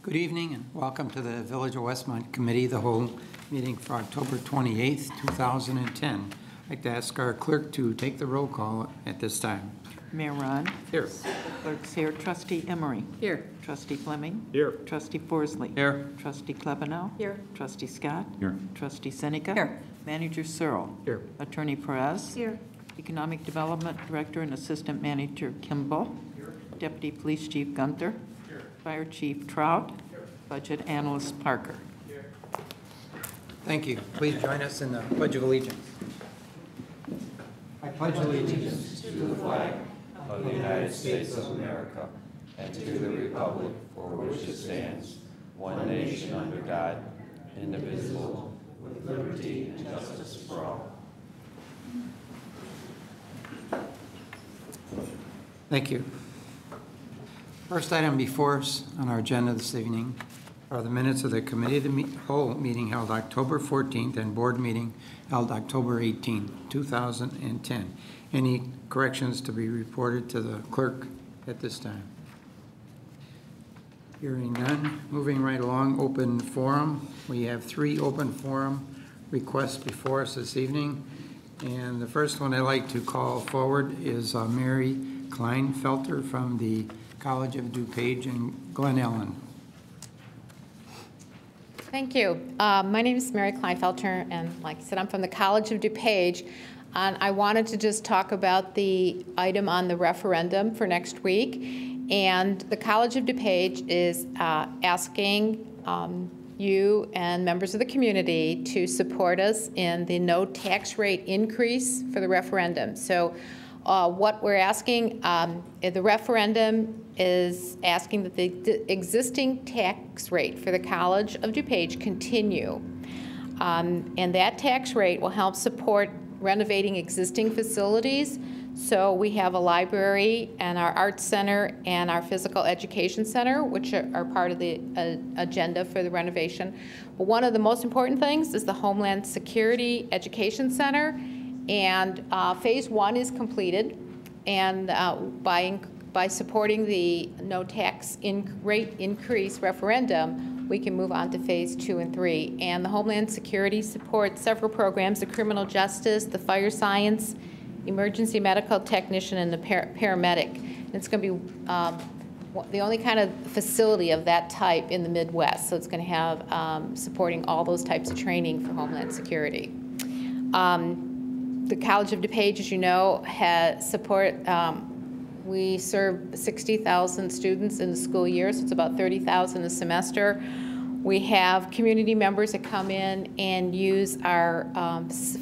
Good evening and welcome to the Village of Westmont Committee, the whole meeting for October 28th, 2010. I'd like to ask our clerk to take the roll call at this time. Mayor Ron. Here. Clerk's here. Trustee Emery. Here. Trustee Fleming. Here. Trustee Forsley. Here. Trustee Klebanow. Here. Trustee Scott. Here. Trustee Seneca. Here. Manager Searle. Here. Attorney Perez. Here. Economic Development Director and Assistant Manager Kimball. Here. Deputy Police Chief Gunther. Here. Fire Chief Trout. Here. Budget Analyst Parker. Here. Thank you. Please join us in the Pledge of Allegiance. I pledge allegiance to the flag of the United States of America and to the republic for which it stands, one nation under God, indivisible, with liberty and justice for all. Thank you. First item before us on our agenda this evening are the minutes of the Committee of the Whole meeting held October 14th and board meeting held October 18th, 2010. Any corrections to be reported to the clerk at this time? Hearing none. Moving right along, open forum. We have 3 open forum requests before us this evening. And the first one I'd like to call forward is Mary Kleinfelter from the College of DuPage in Glen Ellen. Thank you. My name is Mary Kleinfelter, and like I said, I'm from the College of DuPage. And I wanted to just talk about the item on the referendum for next week. And the College of DuPage is asking you and members of the community to support us in the no tax rate increase for the referendum. So what we're asking, the referendum is asking that the existing tax rate for the College of DuPage continue. And that tax rate will help support renovating existing facilities. So we have a library and our arts center and our physical education center, which are part of the agenda for the renovation. But one of the most important things is the Homeland Security Education Center. And phase 1 is completed. And by supporting the no tax rate increase referendum, we can move on to phase 2 and 3. And the Homeland Security supports several programs: the criminal justice, the fire science, emergency medical technician, and the paramedic. And it's going to be the only kind of facility of that type in the Midwest. So it's going to have supporting all those types of training for Homeland Security. The College of DuPage, as you know, has support. We serve 60,000 students in the school year, so it's about 30,000 a semester. We have community members that come in and use our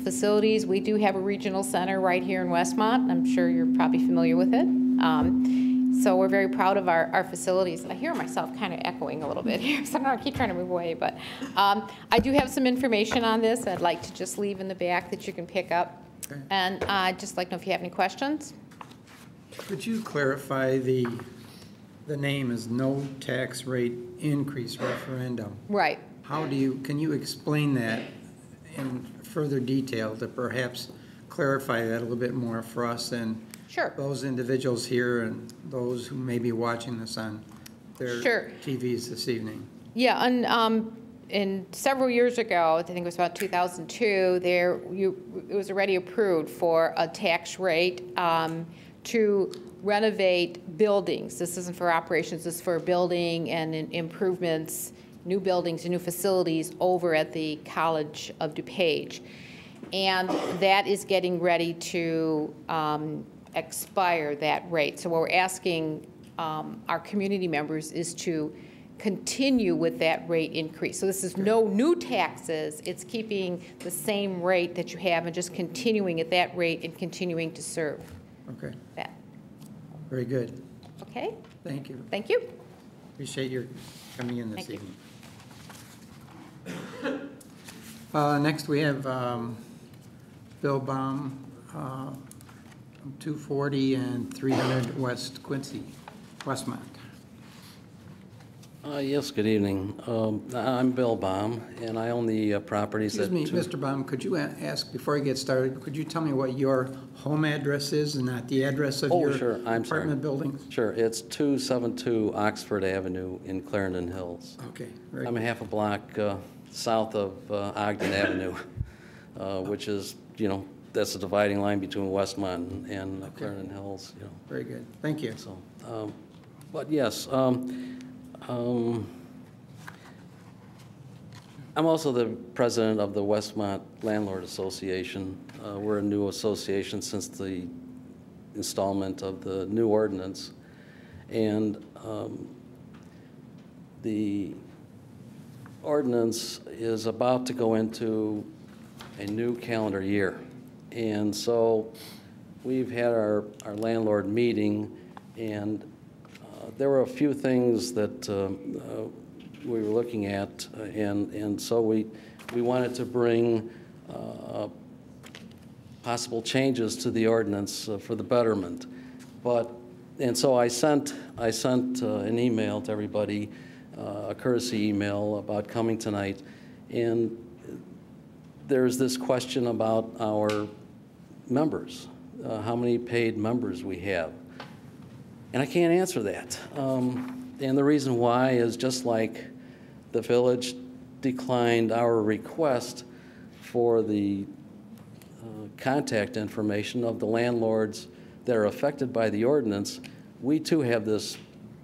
facilities. We do have a regional center right here in Westmont. I'm sure you're probably familiar with it. So we're very proud of our facilities. I hear myself kind of echoing a little bit here, so I keep trying to move away. But I do have some information on this I'd like to just leave in the back that you can pick up. Okay. And I'd just like to know if you have any questions. Could you clarify the name is no tax rate increase referendum? Right. Can you explain that in further detail to perhaps clarify that a little bit more for us and sure. Those individuals here and those who may be watching this on their sure. TVs this evening? Yeah, and several years ago, I think it was about 2002, it was already approved for a tax rate to renovate buildings. This isn't for operations, this is for building and improvements, new buildings and new facilities over at the College of DuPage. And that is getting ready to expire, that rate. So what we're asking our community members is to continue with that rate increase. So this is no new taxes, it's keeping the same rate that you have and just continuing at that rate and continuing to serve. Okay. That. Very good. Okay. Thank you. Thank you. Appreciate your coming in this evening. Next we have Bill Baum, 240 and 300 West Quincy, Westmont. Yes, good evening. I'm Bill Baum, and I own the properties Excuse me, that... Mr. Baum, could you ask, before I get started, could you tell me what your home address is and not the address of your sure. I'm sorry. apartment building? Sure, it's 272 Oxford Avenue in Clarendon Hills. Okay, very I'm a good. half a block south of Ogden Avenue, which is, that's the dividing line between Westmont and Clarendon Hills, Very good, thank you. So, but yes, I'm also the president of the Westmont Landlord Association. We're a new association since the installment of the new ordinance. And the ordinance is about to go into a new calendar year. And so we've had our landlord meeting, and there were a few things that we were looking at, and so we wanted to bring possible changes to the ordinance for the betterment. And so I sent an email to everybody, a courtesy email about coming tonight, and there's this question about our members, how many paid members we have. And I can't answer that. And the reason why is just like the village declined our request for the contact information of the landlords that are affected by the ordinance, we too have this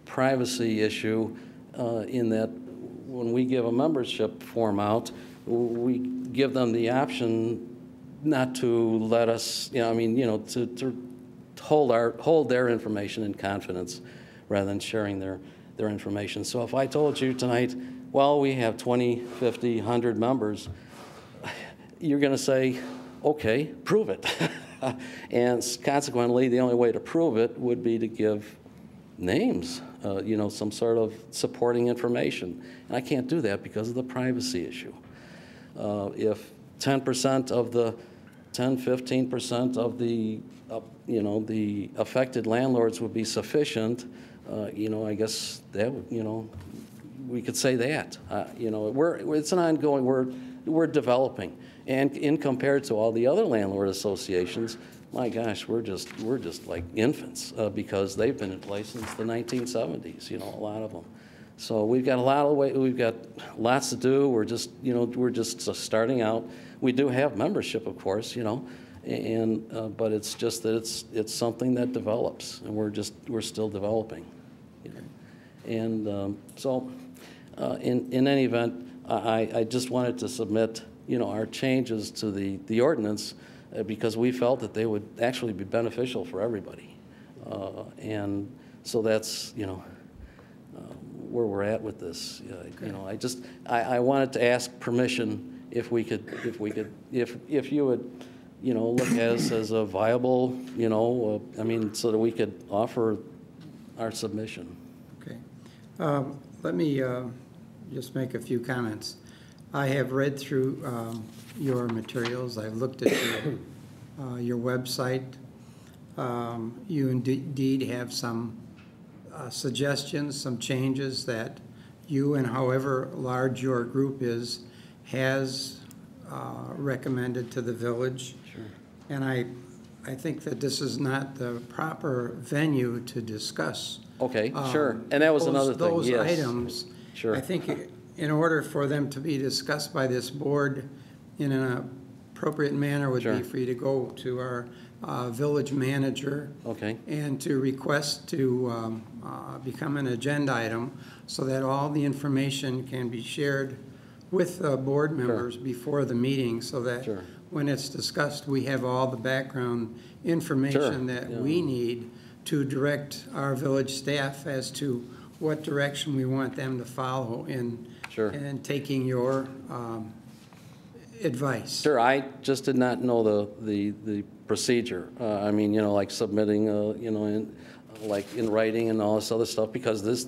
privacy issue in that when we give a membership form out, we give them the option not to let us, to hold their information in confidence rather than sharing their information. So if I told you tonight, well, we have 20, 50, 100 members, you're going to say, okay, prove it. And consequently, the only way to prove it would be to give names, some sort of supporting information. And I can't do that because of the privacy issue. If 10% of the 15% of the the affected landlords would be sufficient, I guess that would, we could say that. It's an ongoing, we're developing. And in compared to all the other landlord associations, my gosh, we're just like infants because they've been in place since the 1970s, a lot of them. So we've got we've got lots to do. We're just starting out. We do have membership, of course, and but it's just that it's something that develops, and we're still developing. And so in any event, I just wanted to submit our changes to the ordinance because we felt that they would actually be beneficial for everybody, and so that's where we're at with this. I wanted to ask permission if you would look at us as a viable so that we could offer our submission. Okay. Let me just make a few comments. I have read through your materials. I've looked at your website. You indeed have some suggestions, some changes that you and however large your group is has recommended to the village. Sure. And I think that this is not the proper venue to discuss. Okay, sure. And that was another thing, those yes. items. Sure. I think in order for them to be discussed by this board in an appropriate manner would Sure. be for you to go to our village manager. Okay. And to request to become an agenda item so that all the information can be shared with board members before the meeting so that Sure. when it's discussed, we have all the background information that we need to direct our village staff as to what direction we want them to follow in taking your advice. Sure, I just did not know the procedure. Like submitting, in writing and all this other stuff, because this,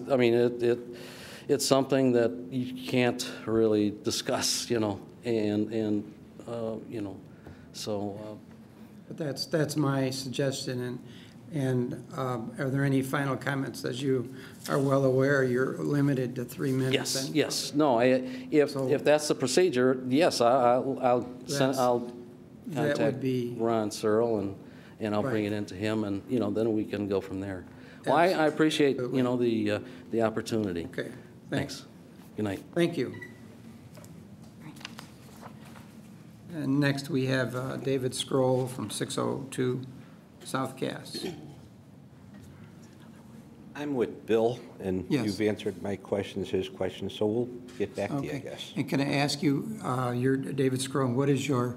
it's something that you can't really discuss, so. But that's my suggestion, and And are there any final comments? As you are well aware, you're limited to 3 minutes. Yes, and- yes. No, if that's the procedure, yes, I'll That would contact be- Ron Searle and I'll bring Right. it into him, and, then we can go from there. Well, I appreciate, the opportunity. Okay, Thanks. Good night. Thank you. And next, we have David Scroll from 602 South Cass. I'm with Bill, and Yes. you've answered my questions, his questions, so we'll get back to you, I Okay. guess. And can I ask you, you're David Scroll, what is your,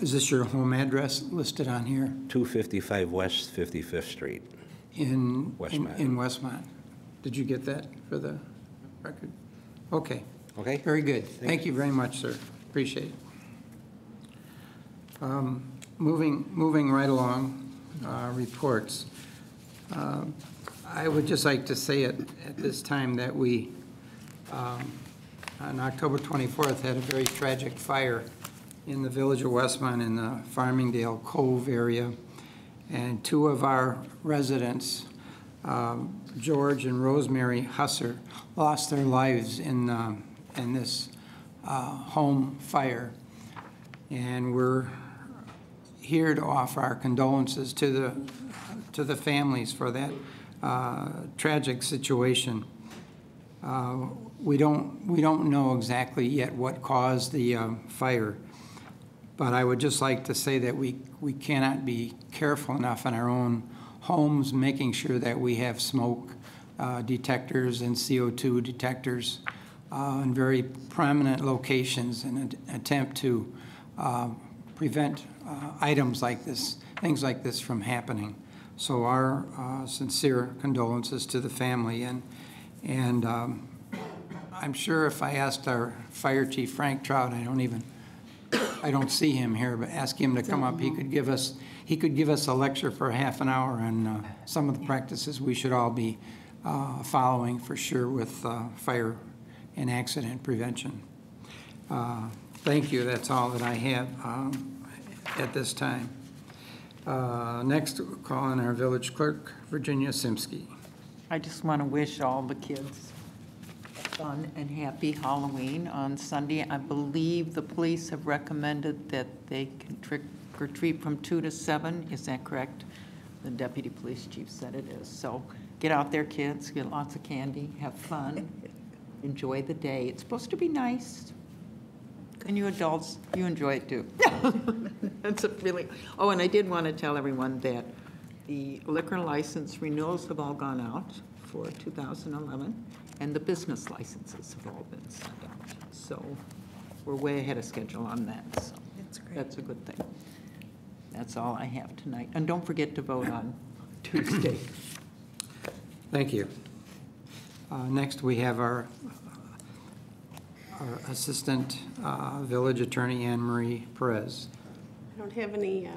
is this your home address listed on here? 255 West 55th Street. In Westmont. In Westmont. Did you get that for the record? Okay. Okay? Very good. Thank you very much, sir. Appreciate it. Moving right along, reports. I would just like to say at this time that we, on October 24th, had a very tragic fire in the village of Westmont in the Farmingdale Cove area. And 2 of our residents, George and Rosemary Husser, lost their lives in this home fire. And we're here to offer our condolences to the families for that tragic situation. We don't know exactly yet what caused the fire, but I would just like to say that we cannot be careful enough in our own homes, making sure that we have smoke detectors and CO2 detectors in very prominent locations in an attempt to prevent items like this, things like this from happening. So our sincere condolences to the family, and I'm sure if I asked our fire chief, Frank Trout, I don't see him here, but ask him to come up, he could give us a lecture for half an hour on some of the practices we should all be following for sure with fire and accident prevention. Thank you. That's all that I have at this time. Next, we'll call on our village clerk, Virginia Simsky. I just want to wish all the kids a fun and happy Halloween on Sunday. I believe the police have recommended that they can trick or treat from 2 to 7. Is that correct? The deputy police chief said it is. So get out there, kids, get lots of candy, have fun, enjoy the day. It's supposed to be nice. And you adults, you enjoy it too. That's really, oh, and I did want to tell everyone that the liquor license renewals have all gone out for 2011, and the business licenses have all been sent out. So we're way ahead of schedule on that, so That's great. that's a good thing. That's all I have tonight. And don't forget to vote on Tuesday. Thank you. Next, we have our Assistant Village Attorney, Anne Marie Perez. I don't have any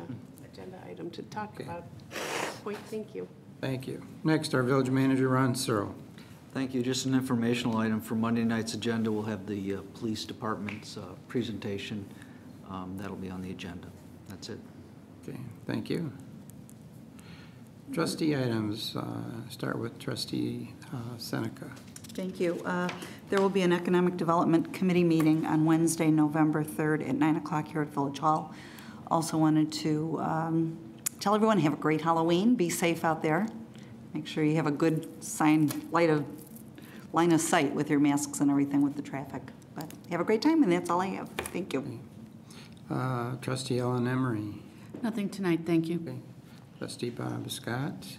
agenda item to talk Okay. about at this point. Thank you. Thank you. Next, our Village Manager, Ron Searle. Thank you. Just an informational item for Monday night's agenda. We'll have the police department's presentation. That'll be on the agenda. That's it. Okay, thank you. Trustee items, start with Trustee Seneca. Thank you. There will be an Economic Development Committee meeting on Wednesday, November 3rd at 9 o'clock here at Village Hall. Also wanted to tell everyone, have a great Halloween. Be safe out there. Make sure you have a good line of sight with your masks and everything with the traffic. But have a great time, and that's all I have. Thank you. Trustee Ellen Emery. Nothing tonight, thank you. Okay. Trustee Bob Scott.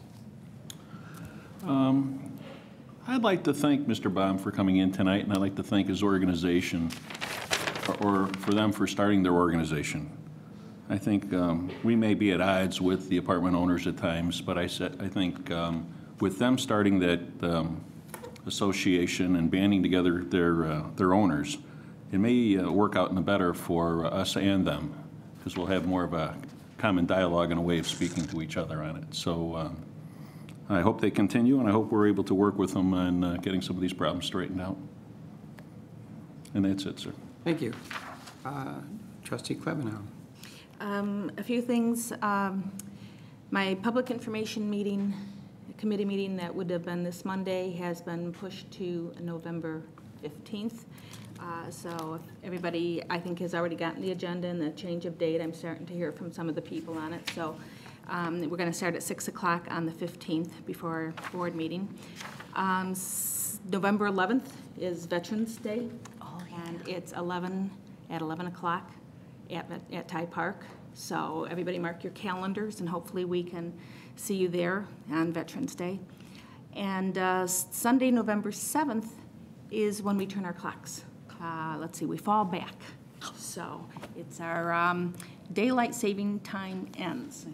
I'd like to thank Mr. Baum for coming in tonight, and I'd like to thank his organization, or for them for starting their organization. I think we may be at odds with the apartment owners at times, but I think with them starting that association and banding together their owners, it may work out in the better for us and them, because we'll have more of a common dialogue and a way of speaking to each other on it. So I hope they continue, and I hope we're able to work with them on getting some of these problems straightened out. And that's it, sir. Thank you. Trustee Klebanow. A few things. My public information meeting, committee meeting that would have been this Monday has been pushed to November 15th. So everybody, I think, has already gotten the agenda and the change of date. I'm starting to hear from some of the people on it. So we're going to start at 6 o'clock on the 15th before our board meeting. November 11th is Veterans Day. Oh, yeah. And it's at 11 o'clock at Ty Park. So everybody mark your calendars, and hopefully we can see you there on Veterans Day. And Sunday, November 7th, is when we turn our clocks. Let's see, we fall back. So it's our daylight saving time ends.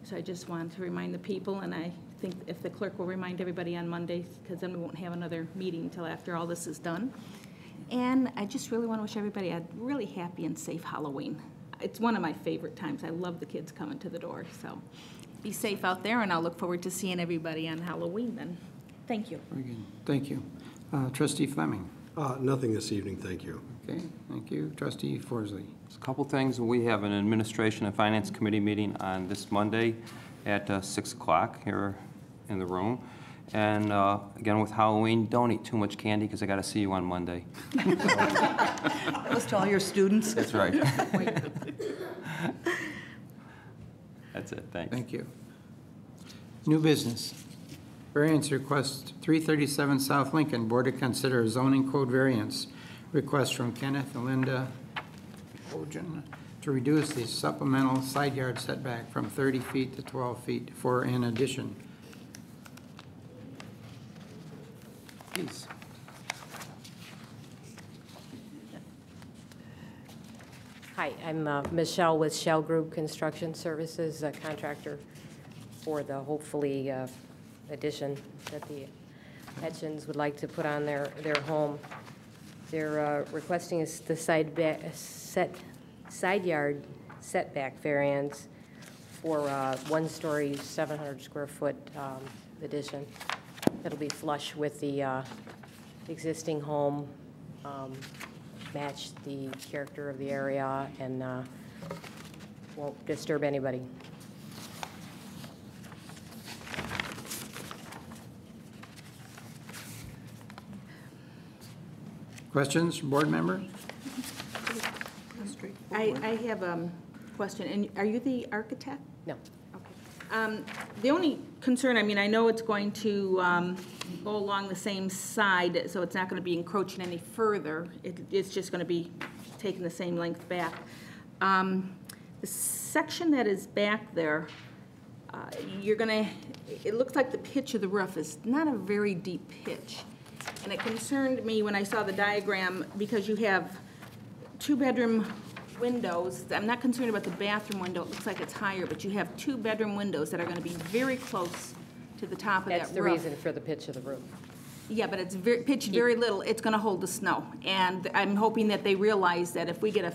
So I just wanted to remind the people, and I think if the clerk will remind everybody on Monday, because then we won't have another meeting until after all this is done. And I just really want to wish everybody a really happy and safe Halloween. It's one of my favorite times. I love the kids coming to the door. So be safe out there, and I'll look forward to seeing everybody on Halloween then. Thank you. Very good. Thank you. Trustee Fleming. Nothing this evening, thank you. Okay, thank you. Trustee Forsley. A couple things. We have an Administration and Finance Committee meeting on this Monday at 6 o'clock here in the room. And again, with Halloween, don't eat too much candy because I got to see you on Monday. That was to all your students? That's right. That's it. Thanks. Thank you. New business. Variance request 337 South Lincoln. Board to consider a zoning code variance request from Kenneth and Linda Ogen to reduce the supplemental side yard setback from 30 feet to 12 feet for an addition. Please. Hi, I'm Michelle with Shell Group Construction Services, a contractor for the hopefully addition that the Etchins would like to put on their home. They're requesting the side yard setback variance for one-story, 700-square-foot addition. It'll be flush with the existing home, match the character of the area, and won't disturb anybody. Questions, board member? I have a question. And are you the architect? No. Okay. The only concern, I mean, I know it's going to go along the same side, so it's not going to be encroaching any further. It's just going to be taking the same length back. The section that is back there, you're going to, it looks like the pitch of the roof is not a very deep pitch. And it concerned me when I saw the diagram because you have two-bedroom windows. I'm not concerned about the bathroom window. It looks like it's higher, but you have two-bedroom windows that are going to be very close to the top of that roof. That's the reason for the pitch of the roof. Yeah, but it's pitched very little. It's going to hold the snow. And I'm hoping that they realize that if we get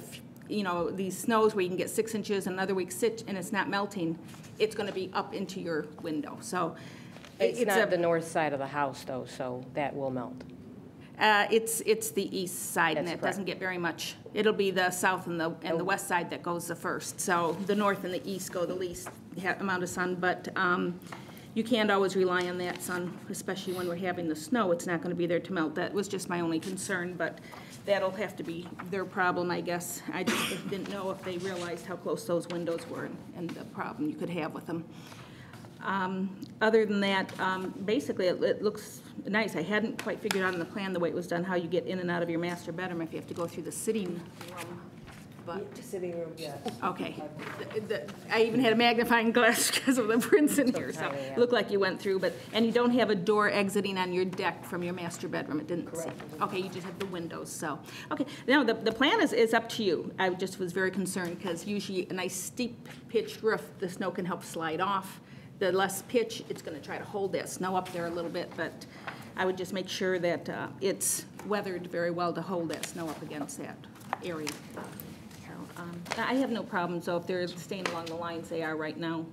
these snows where you can get 6 inches and another week and it's not melting, it's going to be up into your window. So it's not the north side of the house, though, so that will melt. It's the east side, That's and it correct. doesn't get very much. It'll be the south and the west side that goes the first. So the north and the east go the least amount of sun, but you can't always rely on that sun, especially when we're having the snow. It's not going to be there to melt. That was just my only concern, but that'll have to be their problem, I guess. I just didn't know if they realized how close those windows were and the problem you could have with them. Other than that, basically it looks nice. I hadn't quite figured out on the plan the way it was done how you get in and out of your master bedroom if you have to go through the sitting room. But the sitting room, yes. Okay. I even had a magnifying glass because of the prints in here, so it looked like you went through. And you don't have a door exiting on your deck from your master bedroom. It didn't say. Okay, you just have the windows. So okay. Now the plan is up to you. I just was very concerned because usually a nice steep pitched roof, the snow can help slide off. The less pitch, it's going to try to hold that snow up there a little bit, but I would just make sure that it's weathered very well to hold that snow up against that area. I have no problem, so if they're staying along the lines they are right now.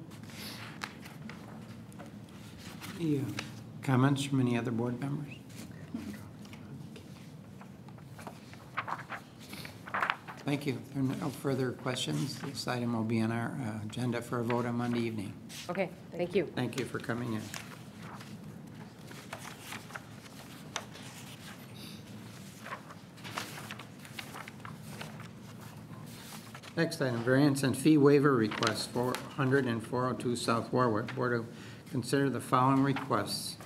Any comments from any other board members? Thank you. There are no further questions. This item will be on our agenda for a vote on Monday evening. Okay, thank you. Thank you for coming in. Next item, variance and fee waiver request, 400 and 402 South Warwick. Board to consider the following requests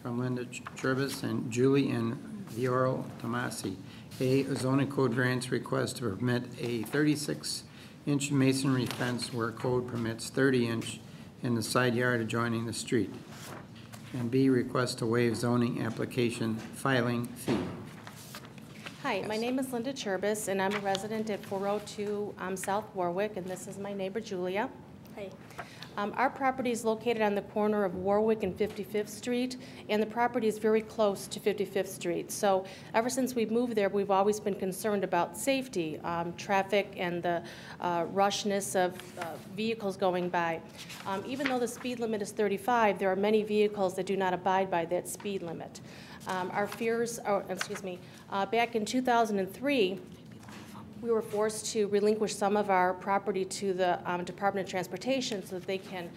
from Linda Cherbis and Julie and Vioro Tomasi. A zoning code variance request to permit a 36-inch masonry fence where code permits 30-inch in the side yard adjoining the street. And B, request to waive zoning application filing fee. Hi, my name is Linda Cherbis, and I'm a resident at 402 South Warwick, and this is my neighbor Julia. Hi. Our property is located on the corner of Warwick and 55th Street, and the property is very close to 55th Street. So ever since we've moved there, we've always been concerned about safety, traffic, and the rushness of vehicles going by. Even though the speed limit is 35, there are many vehicles that do not abide by that speed limit. Our fears, back in 2003, we were forced to relinquish some of our property to the Department of Transportation so that they can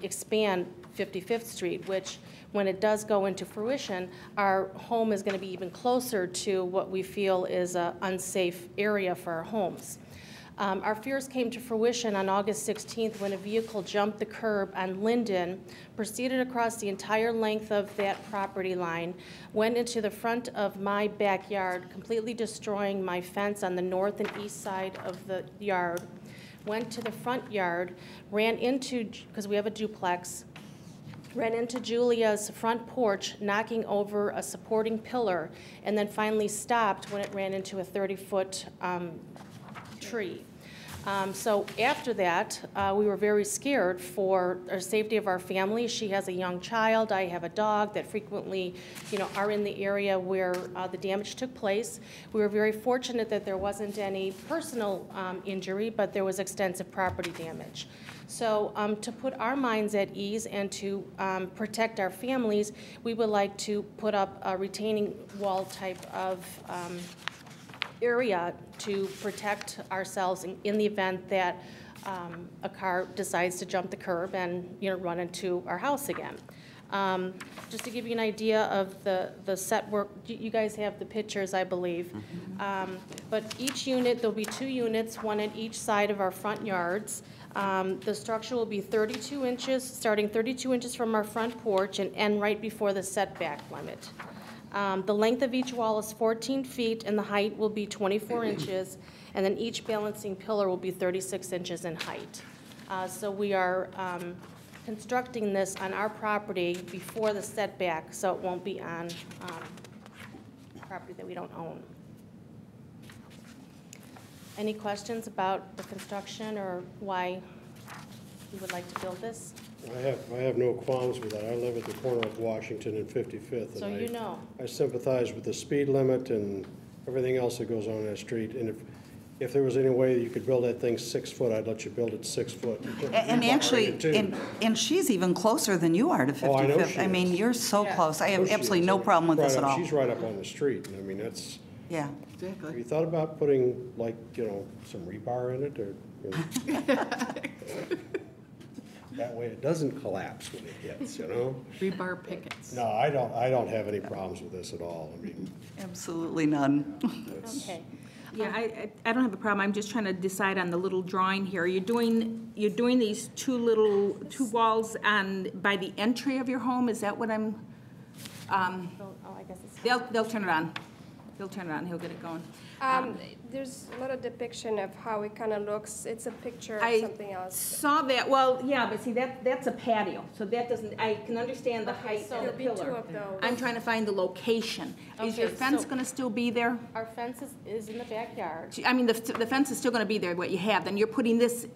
expand 55th Street, which, when it does go into fruition, our home is going to be even closer to what we feel is an unsafe area for our homes. Our fears came to fruition on August 16th when a vehicle jumped the curb on Linden, proceeded across the entire length of that property line, went into the front of my backyard, completely destroying my fence on the north and east side of the yard, went to the front yard, ran into, because we have a duplex, ran into Julia's front porch, knocking over a supporting pillar, and then finally stopped when it ran into a 30-foot tree. So after that, we were very scared for the safety of our family. She has a young child. I have a dog that frequently, are in the area where the damage took place. We were very fortunate that there wasn't any personal injury, but there was extensive property damage. So to put our minds at ease and to protect our families, we would like to put up a retaining wall type of area to protect ourselves in the event that a car decides to jump the curb and run into our house again. Just to give you an idea of the set work, you guys have the pictures, I believe. But each unit, there'll be 2 units, one at each side of our front yards. The structure will be 32 inches, starting 32 inches from our front porch and end right before the setback limit. The length of each wall is 14 feet and the height will be 24 inches, and then each balancing pillar will be 36 inches in height. So we are constructing this on our property before the setback, so it won't be on property that we don't own. Any questions about the construction or why you would like to build this? I have no qualms with that. I live at the corner of Washington and 55th. So and you know. I sympathize with the speed limit and everything else that goes on that street. And if there was any way you could build that thing 6 foot, I'd let you build it 6 foot. And actually, and she's even closer than you are to 55th. Oh, I know she I mean, is. you're so close. I have She absolutely is. no problem with this at all. She's right up on the street. And I mean, that's, Yeah. have you thought about putting some rebar in it or? That way it doesn't collapse when it hits, Rebar pickets. No, I don't have any problems with this at all. I mean, Absolutely none. Okay. Yeah, I don't have a problem. I'm just trying to decide on the little drawing here. You're doing these two walls by the entry of your home. Is that what I'm? I guess it's. They'll turn it on. They'll turn it on. He'll get it going. There's a lot of depiction of how it kind of looks. It's a picture of something else. Saw that. Well, yeah, but see, that's a patio, so that doesn't, I can understand the height so of the there'll be pillar. 2 of those. I'm trying to find the location. Is your Okay, fence so- going to still be there? Our fence is in the backyard. I mean, the fence is still going to be there, what you have. Then you're putting this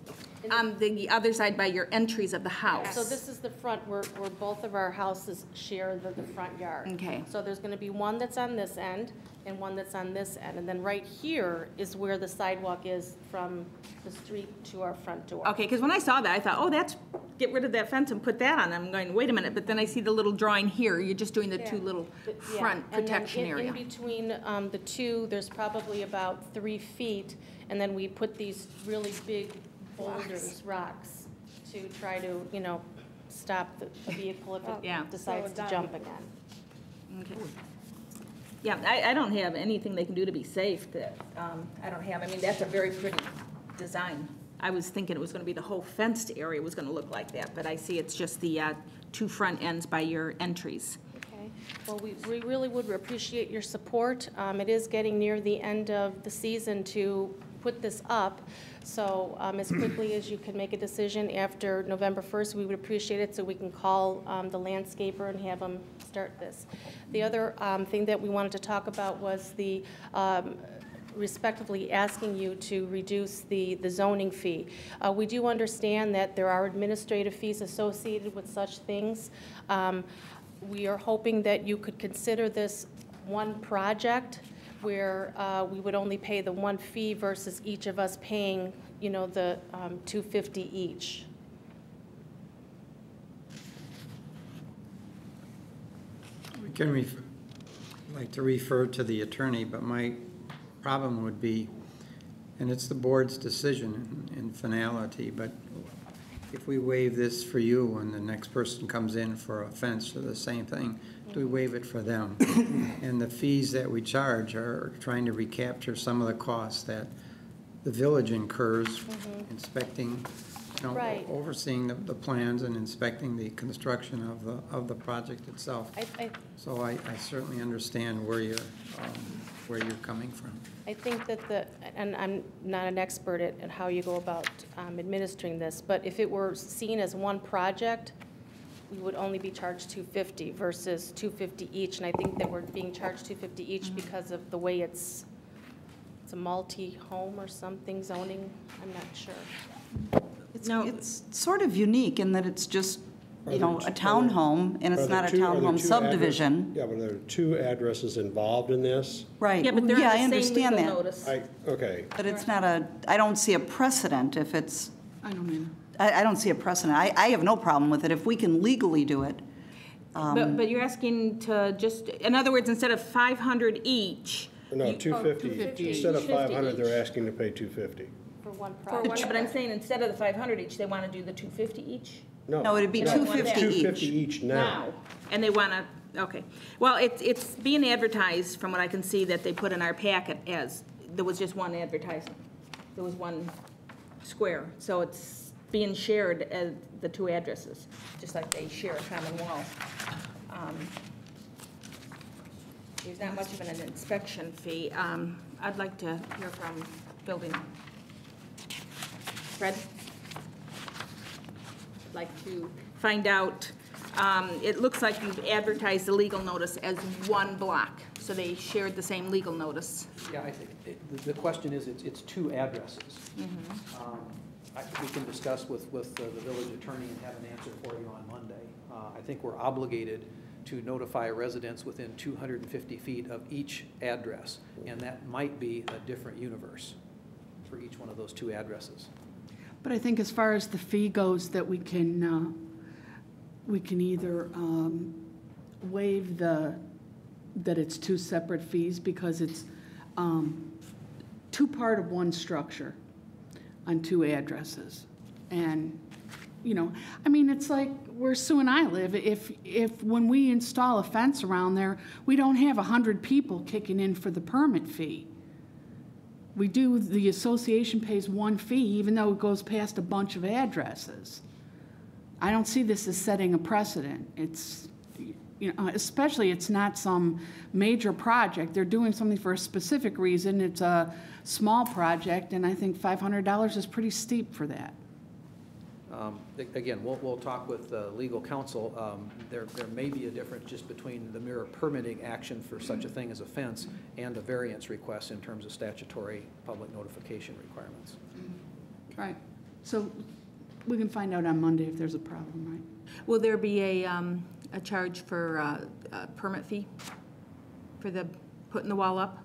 On the other side by your entries of the house. So this is the front where both of our houses share the front yard. Okay. So there's gonna be one that's on this end and one that's on this end. And then right here is where the sidewalk is from the street to our front door. Okay, because when I saw that, I thought, oh, that's, get rid of that fence and put that on. I'm going, wait a minute, but then I see the little drawing here. You're just doing the two little Yeah, front protection area. And then in between the two, there's probably about 3 feet, and then we put these really big boulders, rocks, to try to, you know, stop the vehicle if it decides to jump again. Okay. Yeah, I don't have anything they can do to be safe that, I don't have, I mean, that's a very pretty design. I was thinking it was gonna be the whole fenced area was gonna look like that, but I see it's just the two front ends by your entries. Okay, well, we really would appreciate your support. It is getting near the end of the season to put this up, so as quickly as you can make a decision after November 1st, we would appreciate it, so we can call the landscaper and have them start this. The other thing that we wanted to talk about was the respectively asking you to reduce the zoning fee. We do understand that there are administrative fees associated with such things. We are hoping that you could consider this one project where we would only pay the one fee versus each of us paying, you know, the $250 each. We can like to refer to the attorney, but my problem would be, and it's the board's decision in finality, but if we waive this for you and the next person comes in for a fence or the same thing, do we waive it for them? And the fees that we charge are trying to recapture some of the costs that the village incurs inspecting, you know, overseeing the plans and inspecting the construction of the project itself. So I certainly understand where you're coming from. I think that and I'm not an expert at how you go about administering this, but if it were seen as one project, we would only be charged $250 versus $250 each, and I think that we're being charged $250 each because of the way it's a multi-home or something zoning. I'm not sure. It's sort of unique in that it's just, you know, a townhome, and it's not a townhome subdivision. Yeah, but there are two addresses involved in this? Right. Yeah, but they're I in the same understand legal that. notice. Okay. But it's not I don't see a precedent if it's, I don't either. I don't see a precedent. I have no problem with it if we can legally do it. But you're asking to just, in other words, instead of 500 each. No, 250 each. Instead of 500, they're asking to pay 250. For one project. But I'm saying instead of the 500 each, they want to do the 250 each? No, it'd be 250 each. 250 each now. And they want to, okay. Well, it's being advertised, from what I can see, that they put in our packet as, there was just one advertisement. There was one square. So it's being shared as the two addresses, just like they share a common wall. There's not much of an inspection fee. I'd like to hear from building. Fred? I'd like to find out, it looks like you've advertised the legal notice as one block, so they shared the same legal notice. Yeah, I think the question is, it's two addresses. We can discuss with the village attorney and have an answer for you on Monday. I think we're obligated to notify residents within 250 feet of each address, and that might be a different universe for each one of those two addresses. But I think as far as the fee goes, that we can either waive that it's two separate fees because it's two part of one structure on two addresses. And, you know, I mean, it's like where Sue and I live. If when we install a fence around there, we don't have 100 people kicking in for the permit fee. We do, the association pays one fee, even though it goes past a bunch of addresses. I don't see this as setting a precedent. It's, you know, especially it's not some major project. They're doing something for a specific reason. It's a small project, and I think $500 is pretty steep for that. Again, we'll talk with legal counsel. There may be a difference just between the mere permitting action for such a thing as a fence and a variance request in terms of statutory public notification requirements. Right. So we can find out on Monday if there's a problem, right? Will there be a charge for a permit fee for the, putting the wall up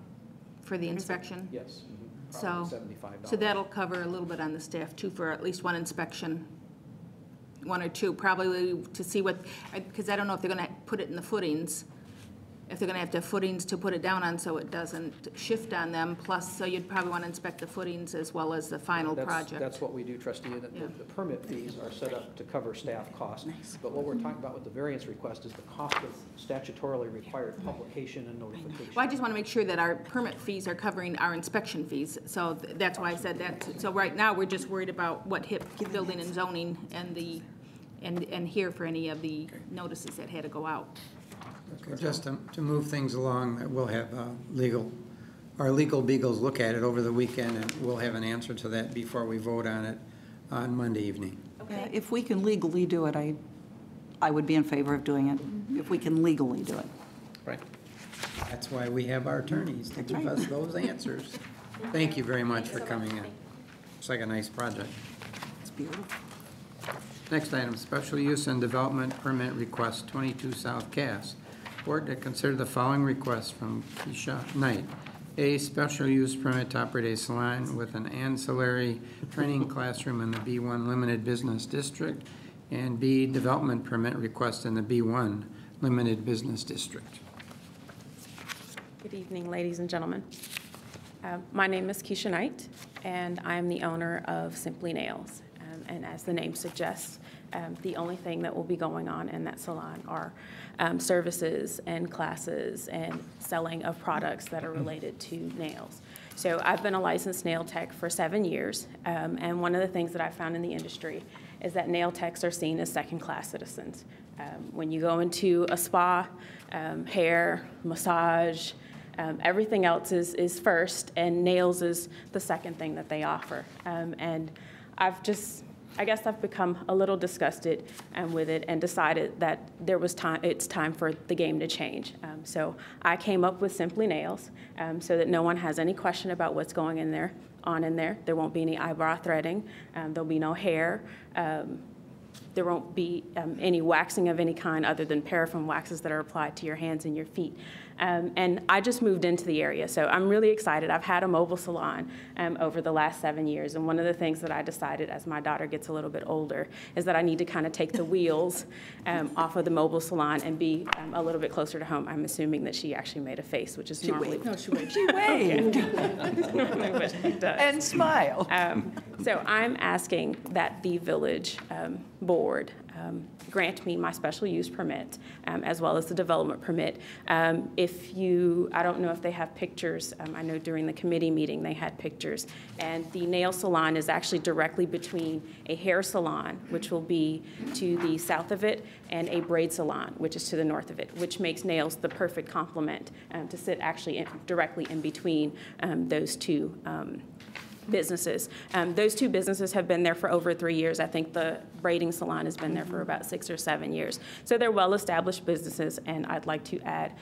for the inspection? Yes. So, Probably $75. so that'll cover a little bit on the staff too for at least one inspection, one or two, probably to see what, because I don't know if they're gonna put it in the footings, if they're gonna have to have footings to put it down on so it doesn't shift on them, plus, so you'd probably wanna inspect the footings as well as the final project. That's what we do, trustee. The permit fees are set up to cover staff costs. But what we're talking about with the variance request is the cost of statutorily required publication and notification. Well, I just wanna make sure that our permit fees are covering our inspection fees, so that's why I said that. So right now, we're just worried about what hit building and zoning and and here for any of the notices that had to go out. Okay, just to move things along, we'll have our legal beagles look at it over the weekend, and we'll have an answer to that before we vote on it on Monday evening. Okay. If we can legally do it, I would be in favor of doing it, if we can legally do it. Right. That's why we have our attorneys to give us those answers. Thank you very much for coming in. It's like a nice project. It's beautiful. Next item, special use and development permit request, 22 South Cass. Board to consider the following requests from Keisha Knight. A, special use permit to operate a salon with an ancillary training classroom in the B1 Limited Business District. And B, development permit request in the B1 Limited Business District. Good evening, ladies and gentlemen. My name is Keisha Knight, and I'm the owner of Simply Nails. And as the name suggests, the only thing that will be going on in that salon are services and classes and selling of products that are related to nails. So I've been a licensed nail tech for 7 years, and one of the things that I found in the industry is that nail techs are seen as second-class citizens. When you go into a spa, hair, massage, everything else is first, and nails is the second thing that they offer. And I guess I've become a little disgusted with it and decided that it's time for the game to change. So I came up with Simply Nails so that no one has any question about what's going on in there. There won't be any eyebrow threading. There'll be no hair. There won't be any waxing of any kind other than paraffin waxes that are applied to your hands and your feet. And I just moved into the area, so I'm really excited. I've had a mobile salon over the last 7 years, and one of the things that I decided as my daughter gets a little bit older is that I need to kind of take the wheels off of the mobile salon and be a little bit closer to home. I'm assuming that she actually made a face, which is normally... No, she waved. She waved. That's normally what she does. And smile. So I'm asking that the village board grant me my special use permit as well as the development permit. I don't know if they have pictures. I know during the committee meeting they had pictures. And the nail salon is actually directly between a hair salon, which will be to the south of it, and a braid salon, which is to the north of it, which makes nails the perfect complement to sit actually directly in between those two businesses. Those two businesses have been there for over 3 years. I think the braiding salon has been there for about 6 or 7 years. So they're well-established businesses, and I'd like to add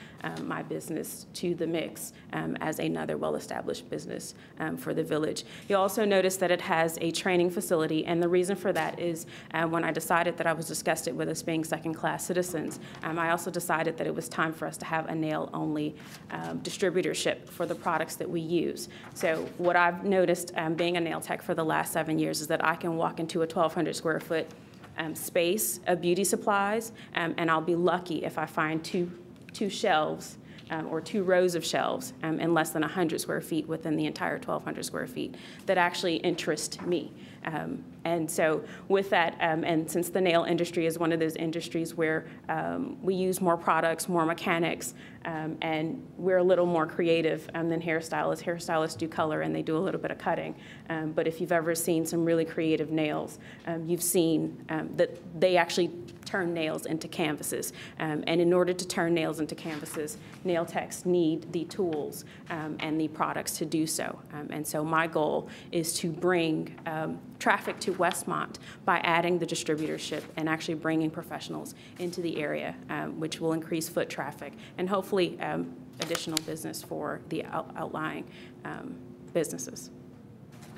my business to the mix as another well-established business for the village. You'll also notice that it has a training facility, and the reason for that is when I decided that I was disgusted with us being second-class citizens, I also decided that it was time for us to have a nail-only distributorship for the products that we use. So what I've noticed being a nail tech for the last 7 years is that I can walk into a 1,200 square foot space of beauty supplies, and I'll be lucky if I find two shelves or 2 rows of shelves in less than 100 square feet within the entire 1,200 square feet that actually interest me. And so with that, and since the nail industry is one of those industries where we use more products, more mechanics, and we're a little more creative than hairstylists. Hairstylists do color and they do a little bit of cutting. But if you've ever seen some really creative nails, you've seen that they actually turn nails into canvases. And in order to turn nails into canvases, nail techs need the tools and the products to do so. And so my goal is to bring traffic to Westmont by adding the distributorship and actually bringing professionals into the area, which will increase foot traffic and hopefully additional business for the outlying businesses.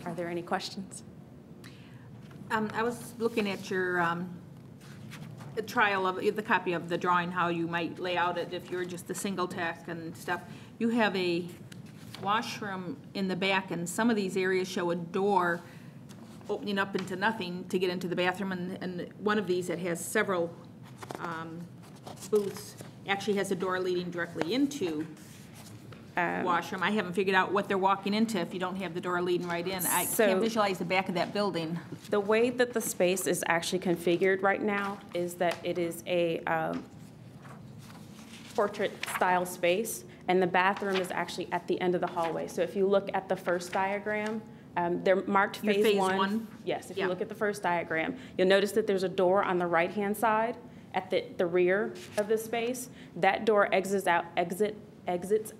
Are there any questions? I was looking at your the trial of the copy of the drawing, how you might lay out it if you're just a single tack and stuff. You have a washroom in the back, and some of these areas show a door opening up into nothing to get into the bathroom, and one of these that has several booths actually has a door leading directly into washroom. I haven't figured out what they're walking into if you don't have the door leading right in. I can't visualize the back of that building. The way that the space is actually configured right now is that it is a portrait-style space, and the bathroom is actually at the end of the hallway. So if you look at the first diagram, they're marked phase one. Yes, if you look at the first diagram, you'll notice that there's a door on the right-hand side at the rear of the space. That door exits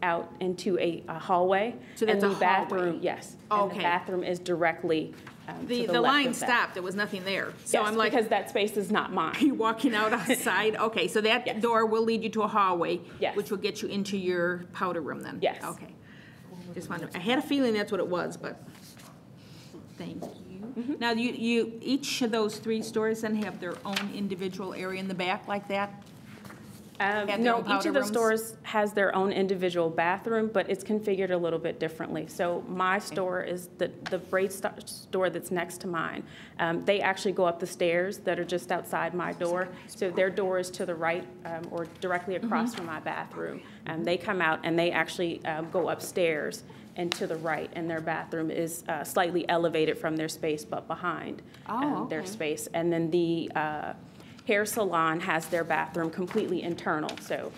out into a hallway. So that's and a the bathroom, hallway? yes. Oh, and okay. the bathroom is directly to the The left line of that. stopped, there was nothing there. So Yes, I'm like, because that space is not mine. you're walking out outside? Okay, so that door will lead you to a hallway, which will get you into your powder room then? Yes. Okay. Just wondered, I had a feeling that's what it was, but thank you. Now, each of those 3 stores then have their own individual area in the back like that? No, each of the stores has their own individual bathroom, but it's configured a little bit differently. So my store is the braid store that's next to mine. They actually go up the stairs that are just outside my door. So their door is to the right or directly across from my bathroom. They come out and they actually go upstairs and to the right, and their bathroom is slightly elevated from their space, but behind their space. And then the hair salon has their bathroom completely internal, so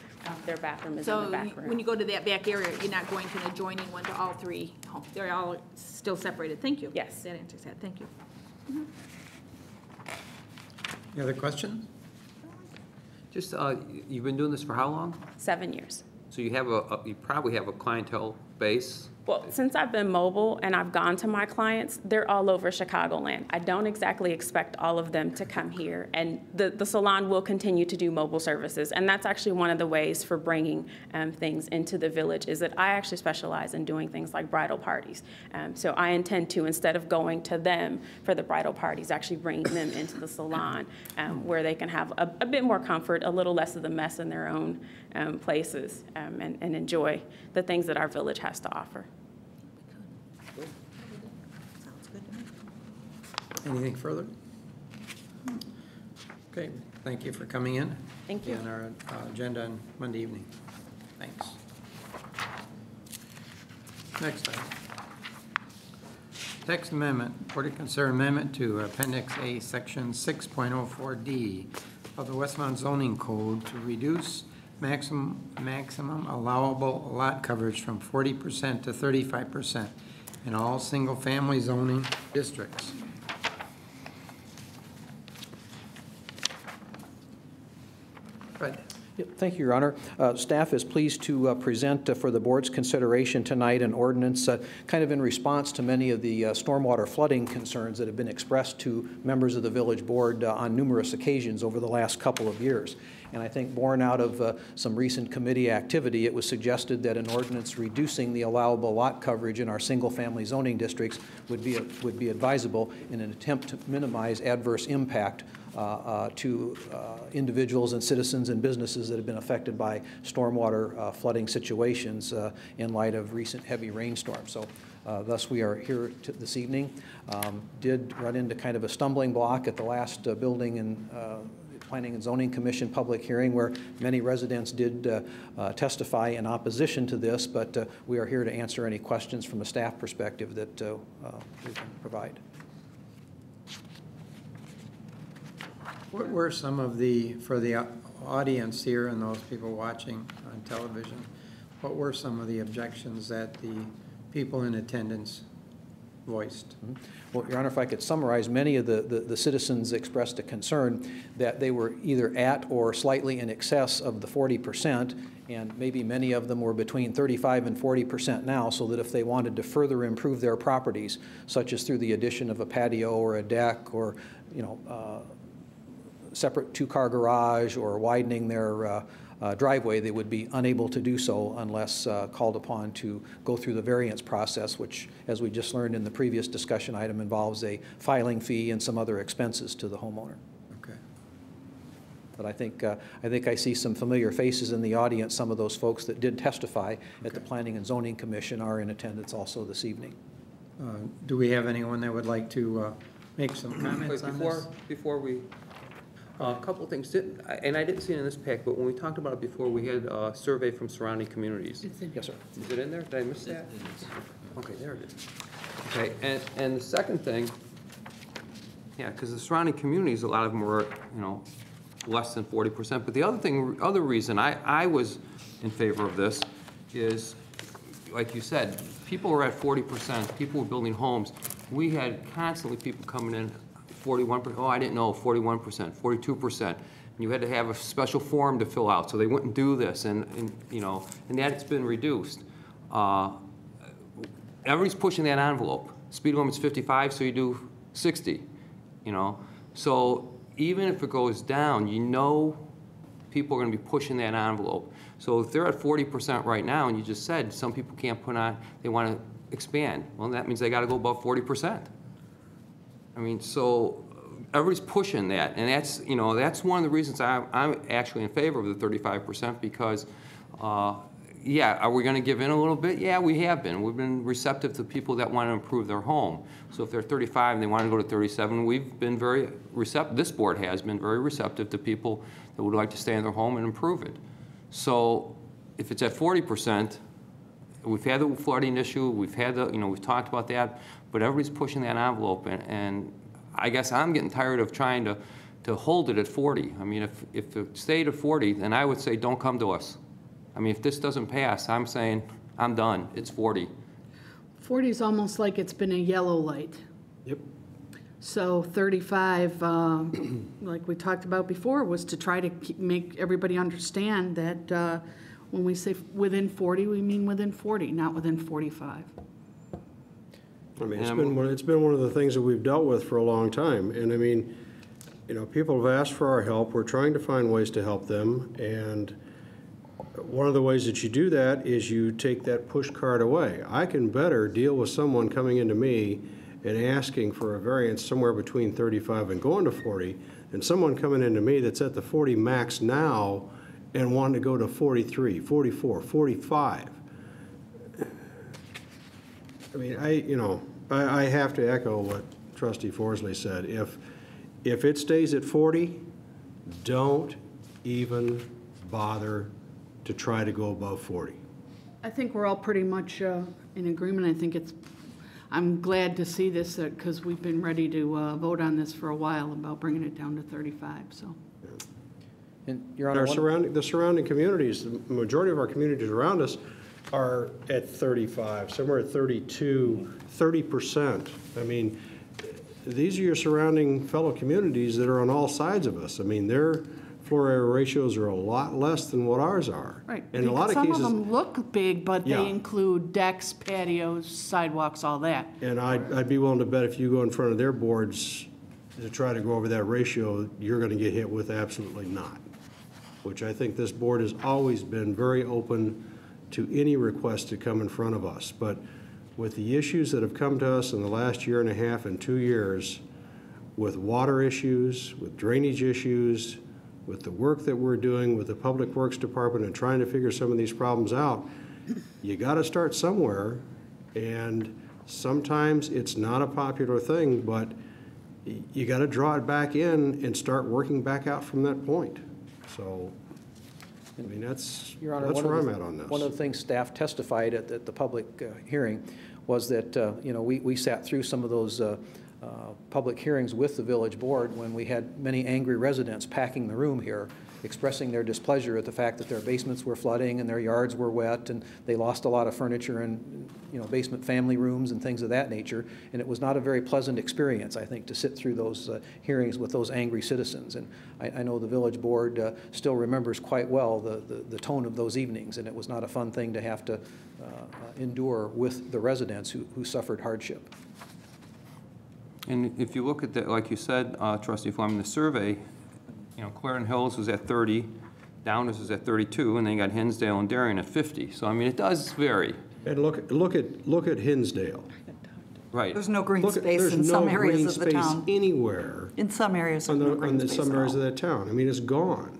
their bathroom is in the back room. When you go to that back area, you're not going to an adjoining one to all 3 homes. They're all still separated. Thank you. Yes. That answers that. Thank you. Any other questions? Just, you've been doing this for how long? 7 years. So you probably have a clientele base. Well, since I've been mobile and I've gone to my clients, they're all over Chicagoland. I don't exactly expect all of them to come here. And the salon will continue to do mobile services. And that's actually one of the ways for bringing things into the village is that I actually specialize in doing things like bridal parties. So I intend to, instead of going to them for the bridal parties, actually bringing them into the salon where they can have a bit more comfort, a little less of the mess in their own places and enjoy the things that our village has to offer. Anything further? Okay, thank you for coming in. Thank you. On our agenda on Monday evening. Thanks. Next item. Text amendment, Board of Concern amendment to Appendix A, Section 6.04D of the Westmont zoning code to reduce maximum allowable lot coverage from 40% to 35% in all single-family zoning districts. Right. Thank you, Your Honor. Staff is pleased to present for the board's consideration tonight an ordinance kind of in response to many of the stormwater flooding concerns that have been expressed to members of the village board on numerous occasions over the last couple of years. And I think born out of some recent committee activity, it was suggested that an ordinance reducing the allowable lot coverage in our single-family zoning districts would be advisable in an attempt to minimize adverse impact to individuals and citizens and businesses that have been affected by stormwater flooding situations in light of recent heavy rainstorms. So thus we are here this evening. Did run into kind of a stumbling block at the last Building and Planning and Zoning Commission public hearing where many residents did testify in opposition to this, but we are here to answer any questions from a staff perspective that we can provide. What were some of the, for the audience here and those people watching on television, what were some of the objections that the people in attendance voiced? Well, Your Honor, if I could summarize, many of the citizens expressed a concern that they were either at or slightly in excess of the 40%, and maybe many of them were between 35 and 40% now, so that if they wanted to further improve their properties, such as through the addition of a patio or a deck or, separate two-car garage or widening their driveway, they would be unable to do so unless called upon to go through the variance process, which, as we just learned in the previous discussion item, involves a filing fee and some other expenses to the homeowner. Okay. But I think I see some familiar faces in the audience. Some of those folks that did testify at the Planning and Zoning Commission are in attendance also this evening. Do we have anyone that would like to make some comments on this? Before we, a couple of things, and I didn't see it in this pack, but when we talked about it before, we had a survey from surrounding communities. Yes, sir. Is it in there? Did I miss that? Okay, there it is. Okay, and the second thing, yeah, because the surrounding communities, a lot of them were, you know, less than 40%. But the other reason I was in favor of this is, like you said, people were at 40%, people were building homes. We had constantly people coming in, 41%, oh, I didn't know, 41%, 42%. And you had to have a special form to fill out, so they wouldn't do this, and you know, and that's been reduced. Everybody's pushing that envelope. Speed limit's 55, so you do 60, you know. So even if it goes down, you know people are gonna be pushing that envelope. So if they're at 40% right now, and you just said some people can't put on, they wanna expand, well, that means they gotta go above 40%. I mean, so everybody's pushing that, and that's, you know, that's one of the reasons I'm actually in favor of the 35%, because, yeah, are we going to give in a little bit? Yeah, we have been. We've been receptive to people that want to improve their home. So if they're 35 and they want to go to 37, we've been very receptive. This board has been very receptive to people that would like to stay in their home and improve it. So if it's at 40%, we've had the flooding issue. We've had the, you know, we've talked about that. But everybody's pushing that envelope, and I guess I'm getting tired of trying to hold it at 40. I mean, if it stayed at 40, then I would say don't come to us. I mean, if this doesn't pass, I'm saying I'm done. It's 40. 40 is almost like it's been a yellow light. Yep. So 35, like we talked about before, was to try to make everybody understand that when we say within 40, we mean within 40, not within 45. I mean, it's been one of the things that we've dealt with for a long time. And I mean, you know, people have asked for our help. We're trying to find ways to help them. And one of the ways that you do that is you take that push card away. I can better deal with someone coming into me and asking for a variance somewhere between 35 and going to 40 than someone coming into me that's at the 40 max now and wanting to go to 43, 44, 45. I mean, I have to echo what Trustee Forsley said. If it stays at 40, don't even bother to try to go above 40. I think we're all pretty much in agreement. I think I'm glad to see this because we've been ready to vote on this for a while about bringing it down to 35, so. And Your Honor, the surrounding communities, the majority of our communities around us are at 35, somewhere at 32, 30%. I mean, these are your surrounding fellow communities that are on all sides of us. I mean, their floor area ratios are a lot less than what ours are. Right. In a lot of cases, some of them look big, but Yeah. they include decks, patios, sidewalks, all that. and I'd be willing to bet if you go in front of their boards to try to go over that ratio, you're going to get hit with absolutely not, which I think this board has always been very open to any request to come in front of us. But with the issues that have come to us in the last year and a half and 2 years, with water issues, with drainage issues, with the work that we're doing with the Public Works Department and trying to figure some of these problems out, you got to start somewhere. And sometimes it's not a popular thing, but you got to draw it back in and start working back out from that point. So, I mean, that's Your Honor, where I'm at on this. One of the things staff testified at the public hearing was that, you know, we sat through some of those public hearings with the village board when we had many angry residents packing the room here, expressing their displeasure at the fact that their basements were flooding and their yards were wet and they lost a lot of furniture and, you know, basement family rooms and things of that nature. And it was not a very pleasant experience, I think, to sit through those hearings with those angry citizens. And I know the village board still remembers quite well the tone of those evenings, and it was not a fun thing to have to endure with the residents who suffered hardship. And if you look at that, like you said, Trustee Fleming, the survey, you know, Clarendon Hills was at 30, Downers was at 32, and then you got Hinsdale and Darien at 50. So, I mean, it does vary. And look at Hinsdale. Right. There's no green space in some areas of the town. There's no green space anywhere. In some areas, there's no green space some at areas all. of that town. I mean, it's gone.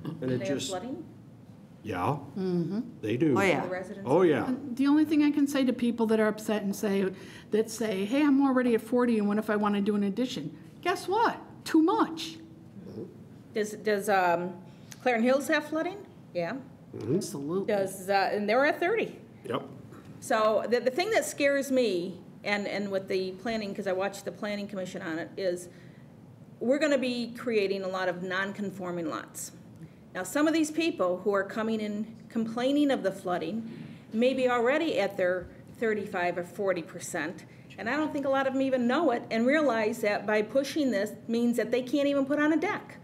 And Do it they have just, flooding? yeah, Mm-hmm. they do. Oh, yeah. The residents? Oh, yeah. The only thing I can say to people that are upset and say, hey, I'm already at 40, and what if I want to do an addition? Guess what? Too much. Does Clarendon Hills have flooding? Yeah. Absolutely. And they're at 30. Yep. So the thing that scares me, and with the planning, because I watched the planning commission on it, is we're going to be creating a lot of non-conforming lots. Now, some of these people who are coming in complaining of the flooding may be already at their 35 or 40%, and I don't think a lot of them even know it and realize that by pushing this means that they can't even put on a deck.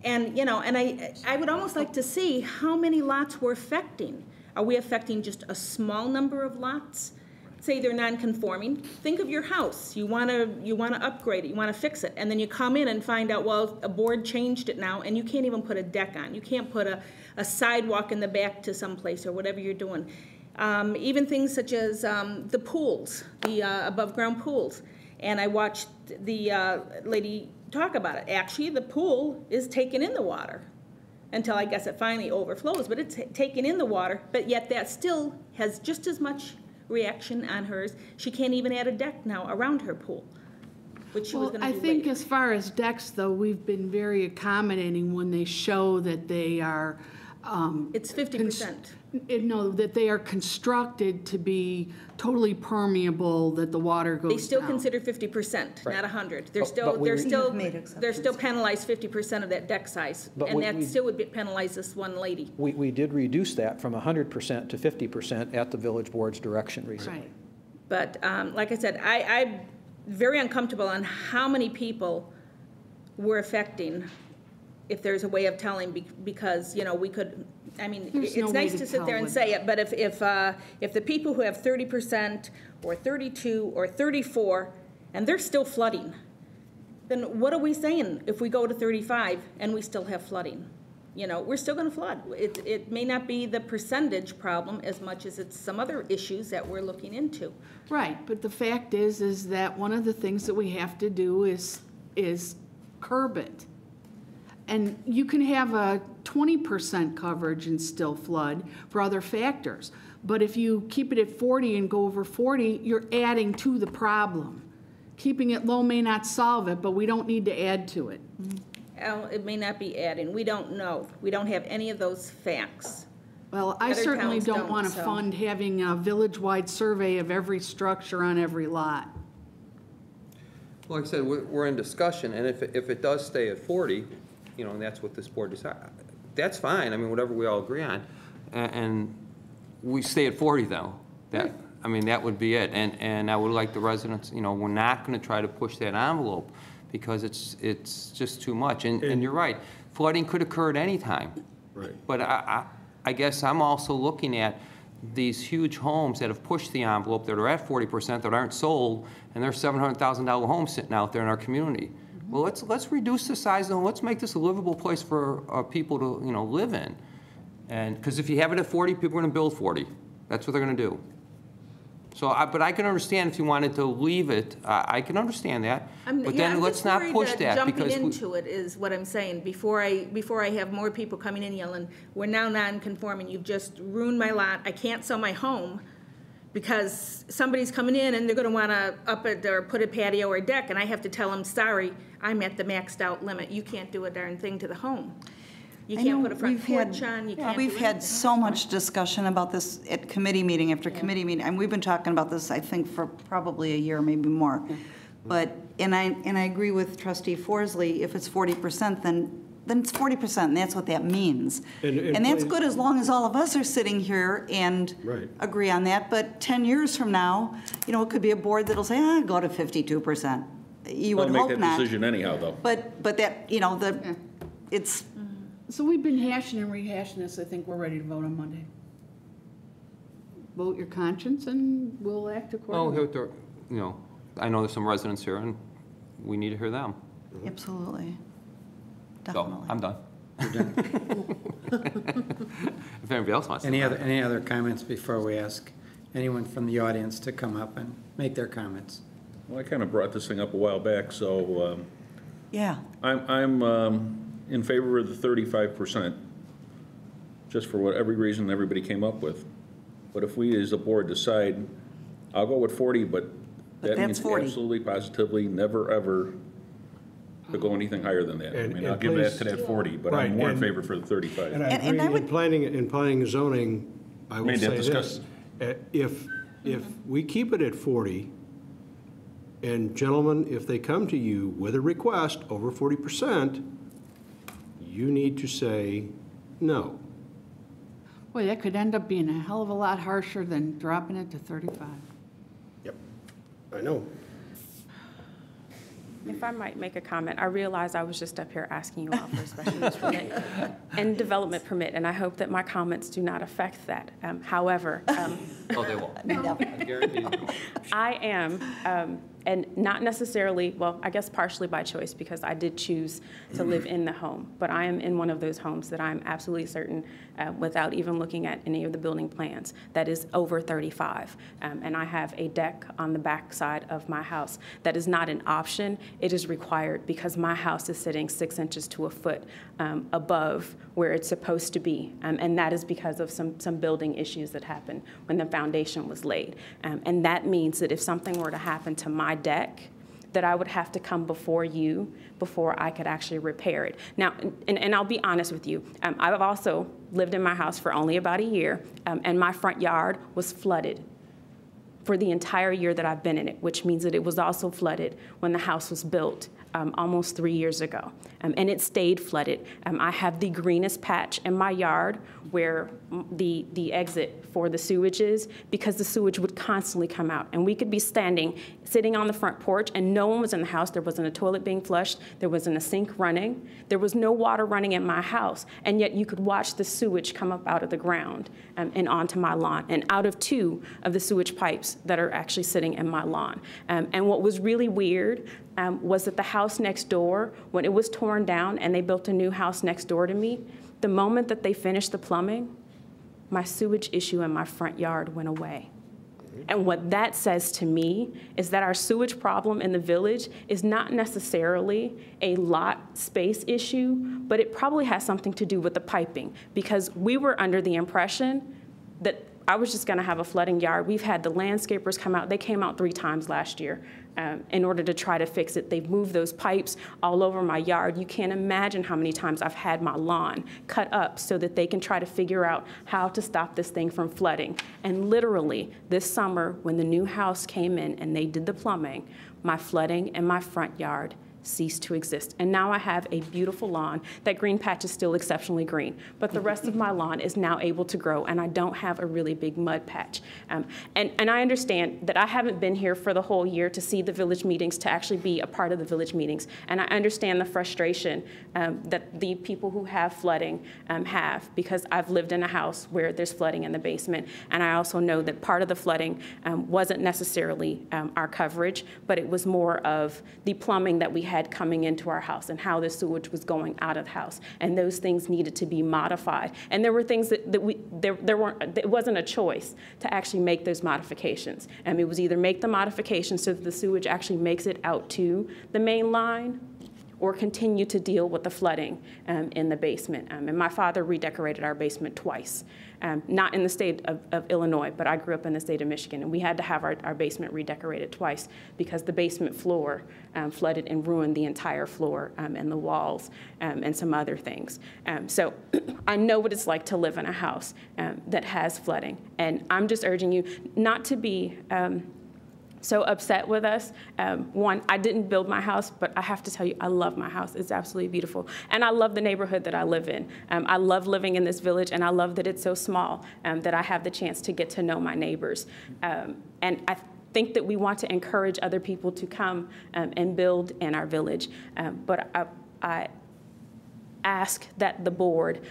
And, you know, and I would almost like to see how many lots we're affecting. Are we affecting just a small number of lots? Say they're non-conforming. Think of your house. You want to upgrade it. You want to fix it. And then you come in and find out, well, a board changed it now, and you can't even put a deck on. You can't put a sidewalk in the back to someplace or whatever you're doing. Even things such as the pools, the above-ground pools. And I watched the lady talk about it. Actually, the pool is taking in the water until I guess it finally overflows, but it's taking in the water, but yet that still has just as much reaction on hers. She can't even add a deck now around her pool, which she was going to do I think later. as far as decks, though, we've been very accommodating when they show that they are. It's 50%. No, that they are constructed to be totally permeable, that the water goes They still down. consider 50%, Right. not 100. But we- They're still penalized 50% of that deck size, But and we- that still would penalize this one lady. We did reduce that from 100% to 50% at the village board's direction recently. Right. But like I said, I'm very uncomfortable on how many people we're affecting, if there's a way of telling, because, you know, we could, I mean, There's it's no way nice to to sit tell there and with say it, but if the people who have 30% or 32 or 34, and they're still flooding, then what are we saying if we go to 35 and we still have flooding? You know, we're still going to flood. It may not be the percentage problem as much as it's some other issues that we're looking into. Right, but the fact is that one of the things that we have to do is curb it. And you can have a 20% coverage and still flood for other factors. But if you keep it at 40 and go over 40, you're adding to the problem. Keeping it low may not solve it, but we don't need to add to it. It may not be adding. We don't know. We don't have any of those facts. Well, I Other certainly towns don't want to so. fund having a village-wide survey of every structure on every lot. Like I said, we're in discussion, and if it does stay at 40, you know, and that's what this board decides, that's fine. I mean, whatever we all agree on, and we stay at 40 though. I mean, that would be it. And I would like the residents, you know, we're not going to try to push that envelope because it's just too much. And you're right, flooding could occur at any time. Right. But I guess I'm also looking at these huge homes that have pushed the envelope, that are at 40%, that aren't sold, and there's $700,000 homes sitting out there in our community. Well, let's reduce the size and let's make this a livable place for people to, you know, live in. And because if you have it at 40, people are going to build 40. That's what they're going to do. So, but I can understand if you wanted to leave it. I can understand that. But then let's not push that Jumping because into it is what I'm saying. Before I have more people coming in yelling, we're now non-conforming. You've just ruined my lot. I can't sell my home because somebody's coming in and they're going to want to up it or put a patio or a deck, and I have to tell them, sorry, I'm at the maxed out limit. You can't do a darn thing to the home. You can't put a front porch on. You can't. We've had so much discussion about this at committee meeting after committee meeting, and we've been talking about this, I think, for probably a year, maybe more. But, and I agree with Trustee Forsley, if it's 40%, then it's 40%, and that's what that means. And that's good as long as all of us are sitting here and agree on that. But 10 years from now, you know, it could be a board that'll say, go to 52%. You would hope not. They'll make that decision anyhow, though. But that, you know, it's. So we've been hashing and rehashing this. I think we're ready to vote on Monday. Vote your conscience and we'll act accordingly. you know, I know there's some residents here, and we need to hear them. Absolutely. So I'm done. If anybody else wants to. Any other comments before we ask anyone from the audience to come up and make their comments? Well, I kind of brought this thing up a while back, so Yeah. I'm in favor of the 35%, just for every reason everybody came up with. But if we as a board decide, I'll go with 40, but that means 40. absolutely, positively, never, ever to go anything higher than that. I mean, I'll give that to that 40, but I'm more in favor for the 35. And I agree, in planning and zoning, I will say this. If we keep it at 40, and gentlemen, if they come to you with a request over 40%, you need to say no. Boy, that could end up being a hell of a lot harsher than dropping it to 35. Yep, I know. If I might make a comment, I realize I was just up here asking you all for a special use permit and development permit, and I hope that my comments do not affect that. However, Oh, they won't. I guarantee you. I am, and not necessarily, well, I guess partially by choice, because I did choose to live in the home, but I am in one of those homes that I'm absolutely certain, without even looking at any of the building plans, that is over 35. And I have a deck on the back side of my house that is not an option. It is required because my house is sitting 6 inches to a foot above where it's supposed to be. And that is because of some building issues that happened when the foundation was laid. And that means that if something were to happen to my deck, that I would have to come before you before I could actually repair it. Now, and I'll be honest with you, I've also lived in my house for only about a year, and my front yard was flooded for the entire year that I've been in it, which means that it was also flooded when the house was built almost 3 years ago, and it stayed flooded. I have the greenest patch in my yard where the exit for the sewage is, because the sewage would constantly come out, and we could be sitting on the front porch, and no one was in the house. There wasn't a toilet being flushed. There wasn't a sink running. There was no water running in my house, and yet you could watch the sewage come up out of the ground and onto my lawn, and out of 2 of the sewage pipes that are actually sitting in my lawn. And what was really weird was that the house next door, when it was torn down and they built a new house next door to me, the moment that they finished the plumbing, my sewage issue in my front yard went away. And what that says to me is that our sewage problem in the village is not necessarily a lot space issue, but it probably has something to do with the piping, because we were under the impression that I was just going to have a flooding yard. We've had the landscapers come out. They came out 3 times last year in order to try to fix it. They've moved those pipes all over my yard. You can't imagine how many times I've had my lawn cut up so that they can try to figure out how to stop this thing from flooding. And literally, this summer, when the new house came in and they did the plumbing, my flooding in my front yard ceased to exist. And now I have a beautiful lawn. That green patch is still exceptionally green, but the rest of my lawn is now able to grow, and I don't have a really big mud patch. And I understand that I haven't been here for the whole year to see the village meetings, to actually be a part of the village meetings. And I understand the frustration that the people who have flooding have, because I've lived in a house where there's flooding in the basement. And I also know that part of the flooding wasn't necessarily our coverage, but it was more of the plumbing that we had coming into our house and how the sewage was going out of the house. And those things needed to be modified. And there were things that it wasn't a choice to actually make those modifications. It was either make the modifications so that the sewage actually makes it out to the main line, or continue to deal with the flooding in the basement. And my father redecorated our basement twice. Not in the state of Illinois, but I grew up in the state of Michigan, and we had to have our basement redecorated twice because the basement floor flooded and ruined the entire floor and the walls and some other things. So I know what it's like to live in a house that has flooding, and I'm just urging you not to be so upset with us. One, I didn't build my house, but I have to tell you, I love my house. It's absolutely beautiful. And I love the neighborhood that I live in. I love living in this village, and I love that it's so small, that I have the chance to get to know my neighbors. And I think that we want to encourage other people to come and build in our village. But ask that the board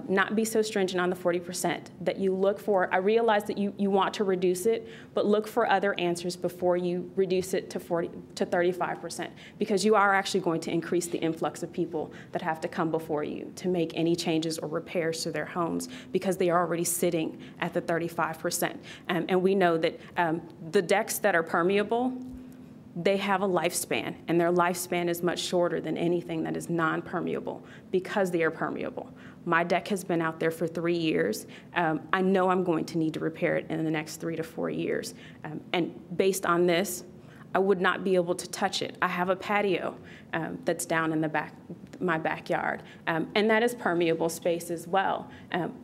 not be so stringent on the 40%, that you look for, I realize that you want to reduce it, but look for other answers before you reduce it to 35%, because you are actually going to increase the influx of people that have to come before you to make any changes or repairs to their homes, because they are already sitting at the 35%. And we know that the decks that are permeable, they have a lifespan, and their lifespan is much shorter than anything that is non-permeable because they are permeable. My deck has been out there for 3 years. I know I'm going to need to repair it in the next 3 to 4 years. And based on this, I would not be able to touch it. I have a patio that's down in the back, my backyard, and that is permeable space as well.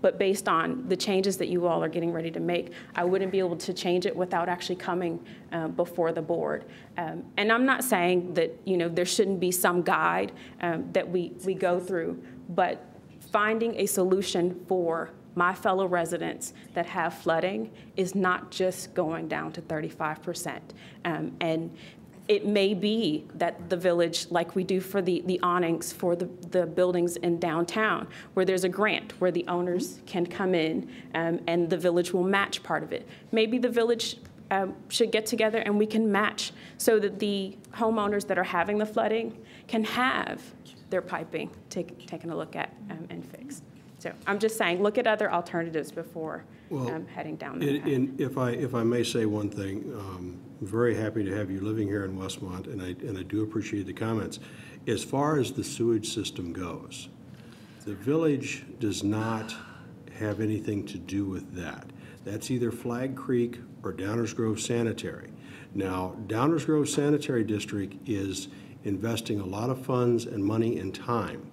But based on the changes that you all are getting ready to make, I wouldn't be able to change it without actually coming before the board. And I'm not saying that, you know, there shouldn't be some guide that we go through, but finding a solution for my fellow residents that have flooding is not just going down to 35%. And it may be that the village, like we do for the awnings for the buildings in downtown, where there's a grant where the owners can come in and the village will match part of it. Maybe the village should get together and we can match so that the homeowners that are having the flooding can have their piping taken a look at and fixed. So I'm just saying, look at other alternatives before heading down that path. If I may say one thing, I'm very happy to have you living here in Westmont, and I do appreciate the comments. As far as the sewage system goes, the village does not have anything to do with that. That's either Flag Creek or Downers Grove Sanitary. Now, Downers Grove Sanitary District is investing a lot of funds and money and time.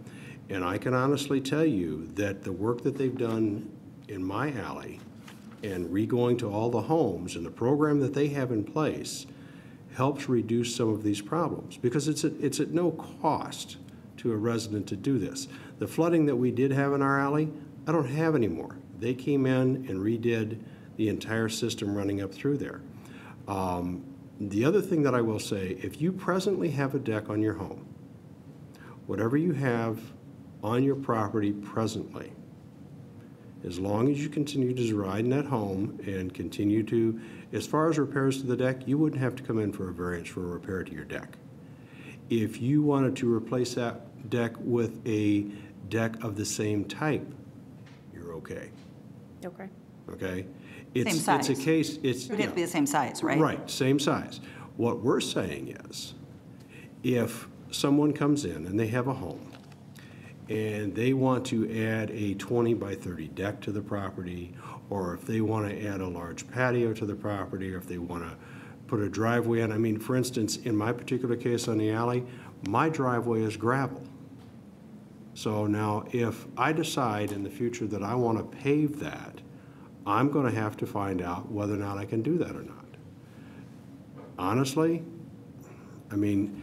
And I can honestly tell you that the work that they've done in my alley and re-going to all the homes and the program that they have in place helps reduce some of these problems, because it's at no cost to a resident to do this. The flooding that we did have in our alley, I don't have anymore. They came in and redid the entire system running up through there. The other thing that I will say, if you presently have a deck on your home, whatever you have on your property presently, as long as you continue to reside in that home and continue to, as far as repairs to the deck, you wouldn't have to come in for a variance for a repair to your deck. If you wanted to replace that deck with a deck of the same type, you're okay. Okay. Okay? Same size. It's a case, It would have to be the same size, right? Right, same size. What we're saying is, if someone comes in and they have a home and they want to add a 20 by 30 deck to the property, or if they want to add a large patio to the property, or if they want to put a driveway in. I mean, for instance, in my particular case on the alley, my driveway is gravel. So now if I decide in the future that I want to pave that, I'm going to have to find out whether or not I can do that or not. Honestly, I mean,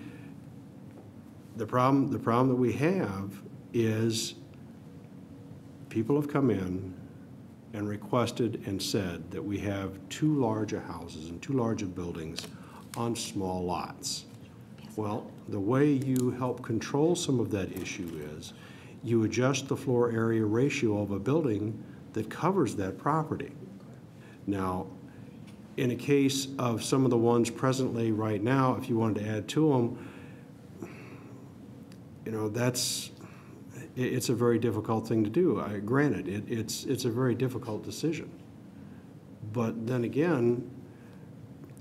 the problem that we have is people have come in and requested and said that we have too large of houses and too large of buildings on small lots. Well, the way you help control some of that issue is you adjust the floor area ratio of a building that covers that property. Now, in a case of some of the ones presently right now, if you wanted to add to them, you know, it's a very difficult thing to do. Granted, it's a very difficult decision. But then again,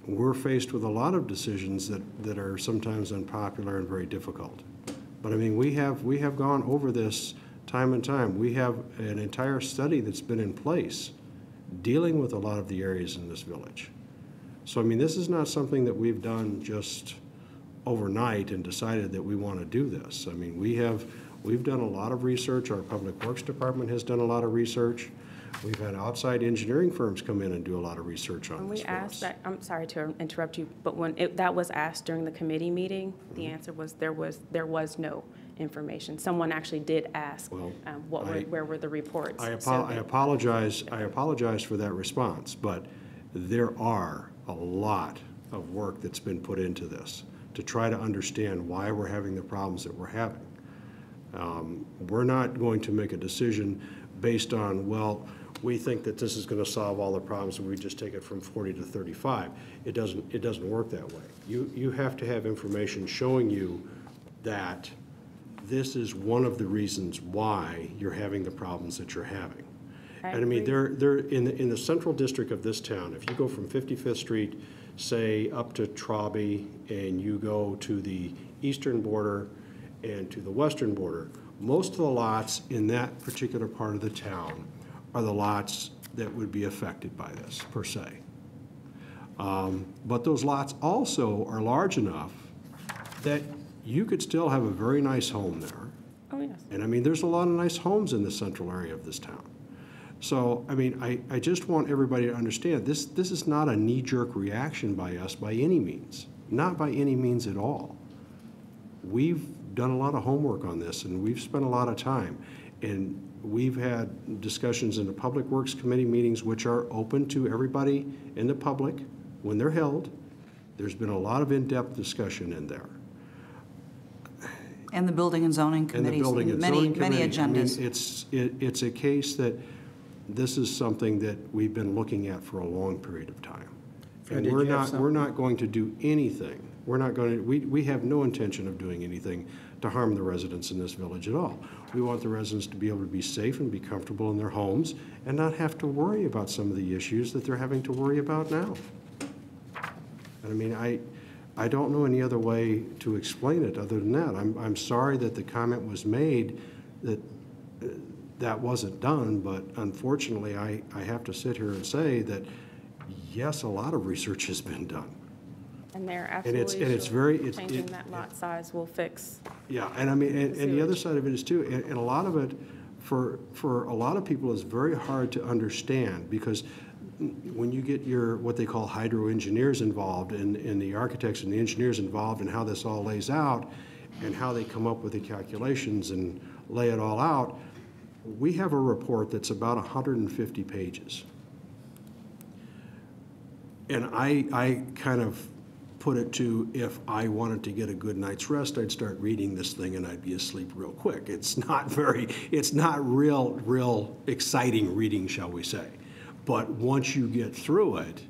we're faced with a lot of decisions that are sometimes unpopular and very difficult. But I mean, we have gone over this time and time. We have an entire study that's been in place dealing with a lot of the areas in this village. So I mean, this is not something that we've done just overnight and decided that we want to do this. I mean, we've done a lot of research. Our Public Works Department has done a lot of research. We've had outside engineering firms come in and do a lot of research on this for us. That, I'm sorry to interrupt you, but when that was asked during the committee meeting, the answer was there was no information. Someone actually did ask, where were the reports? I apologize for that response, but there are a lot of work that's been put into this to try to understand why we're having the problems that we're having. We're not going to make a decision based on, well, we think that this is going to solve all the problems and we just take it from 40 to 35. It doesn't work that way. You have to have information showing you that this is one of the reasons why you're having the problems that you're having. And I mean, they're in the central district of this town, if you go from 55th Street, say, up to Trobby, and you go to the eastern border and to the western border, most of the lots in that particular part of the town are the lots that would be affected by this, per se. But those lots also are large enough that you could still have a very nice home there. Oh, yes. And I mean, there's a lot of nice homes in the central area of this town. So, I mean, I just want everybody to understand, this is not a knee-jerk reaction by us by any means, not by any means at all. We've done a lot of homework on this, and we've spent a lot of time. And we've had discussions in the Public Works Committee meetings, which are open to everybody in the public when they're held. There's been a lot of in-depth discussion in there. And the Building and Zoning Committees, many agendas. I mean, it's a case that this is something that we've been looking at for a long period of time. And we're not going to do anything. We're not going to, we have no intention of doing anything to harm the residents in this village at all. We want the residents to be able to be safe and be comfortable in their homes and not have to worry about some of the issues that they're having to worry about now. And I mean, I don't know any other way to explain it other than that. I'm sorry that the comment was made that that wasn't done, but unfortunately, I have to sit here and say that, yes, a lot of research has been done. And they're absolutely changing that lot size will fix. Yeah, and I mean, and the other side of it is too, and a lot of it, for a lot of people, is very hard to understand, because when you get your, what they call hydro engineers involved, and the architects and the engineers involved in how this all lays out, and how they come up with the calculations and lay it all out, we have a report that's about 150 pages. And I kind of put it to, if I wanted to get a good night's rest, I'd start reading this thing and I'd be asleep real quick. It's not real exciting reading, shall we say. But once you get through it,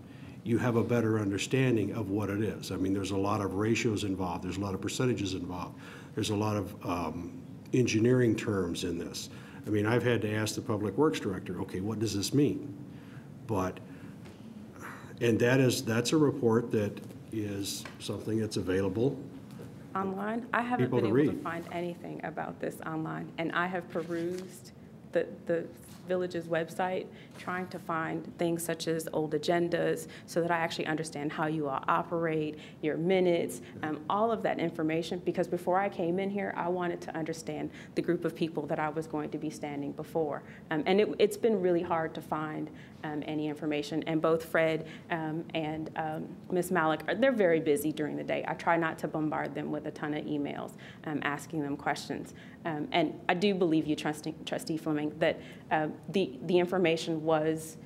you have a better understanding of what it is. I mean, there's a lot of ratios involved. There's a lot of percentages involved. There's a lot of engineering terms in this. I mean, I've had to ask the Public Works Director, okay, what does this mean? But, and that's a report that is something that's available online. I haven't been able to find anything about this online, and I have perused the village's website trying to find things such as old agendas so that I actually understand how you all operate, your minutes, all of that information, because before I came in here, I wanted to understand the group of people that I was going to be standing before. And it's been really hard to find any information. And both Fred and Ms. Malik, they're very busy during the day. I try not to bombard them with a ton of emails asking them questions. And I do believe you, Trustee Fleming, that the information was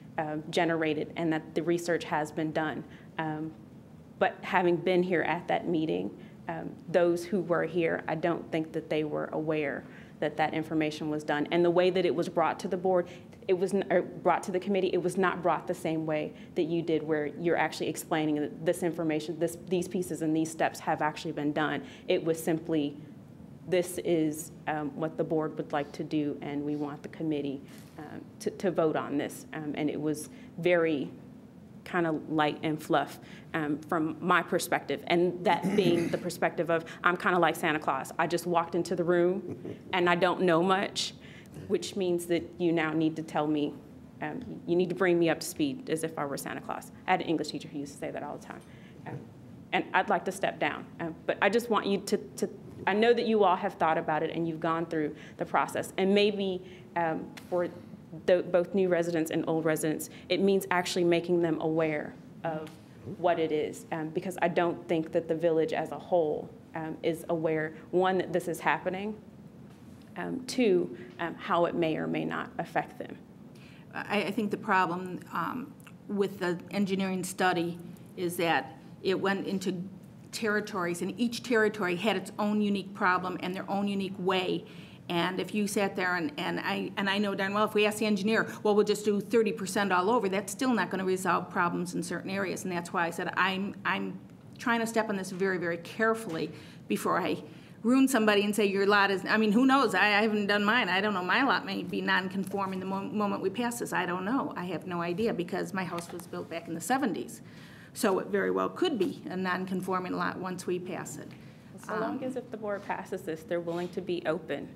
generated and that the research has been done. But having been here at that meeting, those who were here, I don't think that they were aware that that information was done. And the way that it was brought to the board, it was brought to the committee, it was not brought the same way that you did, where you're actually explaining that this information, these pieces and these steps have actually been done. It was simply, this is what the board would like to do, and we want the committee to vote on this. And it was very kind of light and fluff from my perspective. And that being the perspective of, I'm kind of like Santa Claus. I just walked into the room and I don't know much, which means that you now need to tell me, you need to bring me up to speed as if I were Santa Claus. I had an English teacher who used to say that all the time. And I'd like to step down. But I just want you to, I know that you all have thought about it and you've gone through the process. And maybe for both new residents and old residents, it means actually making them aware of what it is. Because I don't think that the village as a whole is aware, one, that this is happening, two, how it may or may not affect them. I think the problem with the engineering study is that it went into territories, and each territory had its own unique problem and their own unique way. And if you sat there and I know darn well, if we ask the engineer, well, we'll just do 30% all over, that's still not going to resolve problems in certain areas. And that's why I said I'm trying to step on this very, very carefully before I ruin somebody and say your lot is, I mean, who knows? I haven't done mine. I don't know. My lot may be non-conforming the moment we pass this. I don't know. I have no idea because my house was built back in the 70s. So it very well could be a non-conforming lot once we pass it. So long as if the board passes this, they're willing to be open,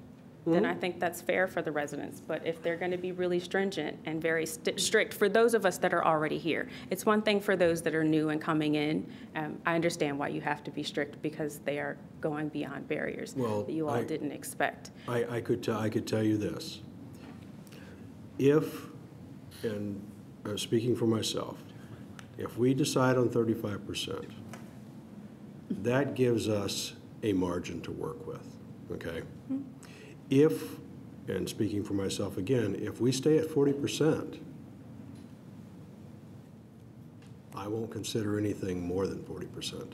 then I think that's fair for the residents. But if they're going to be really stringent and very strict for those of us that are already here, it's one thing for those that are new and coming in. I understand why you have to be strict because they are going beyond barriers that you all didn't expect. I could tell you this. If, and I'm speaking for myself, if we decide on 35%, that gives us a margin to work with, okay? If, and speaking for myself again, if we stay at 40%, I won't consider anything more than 40%.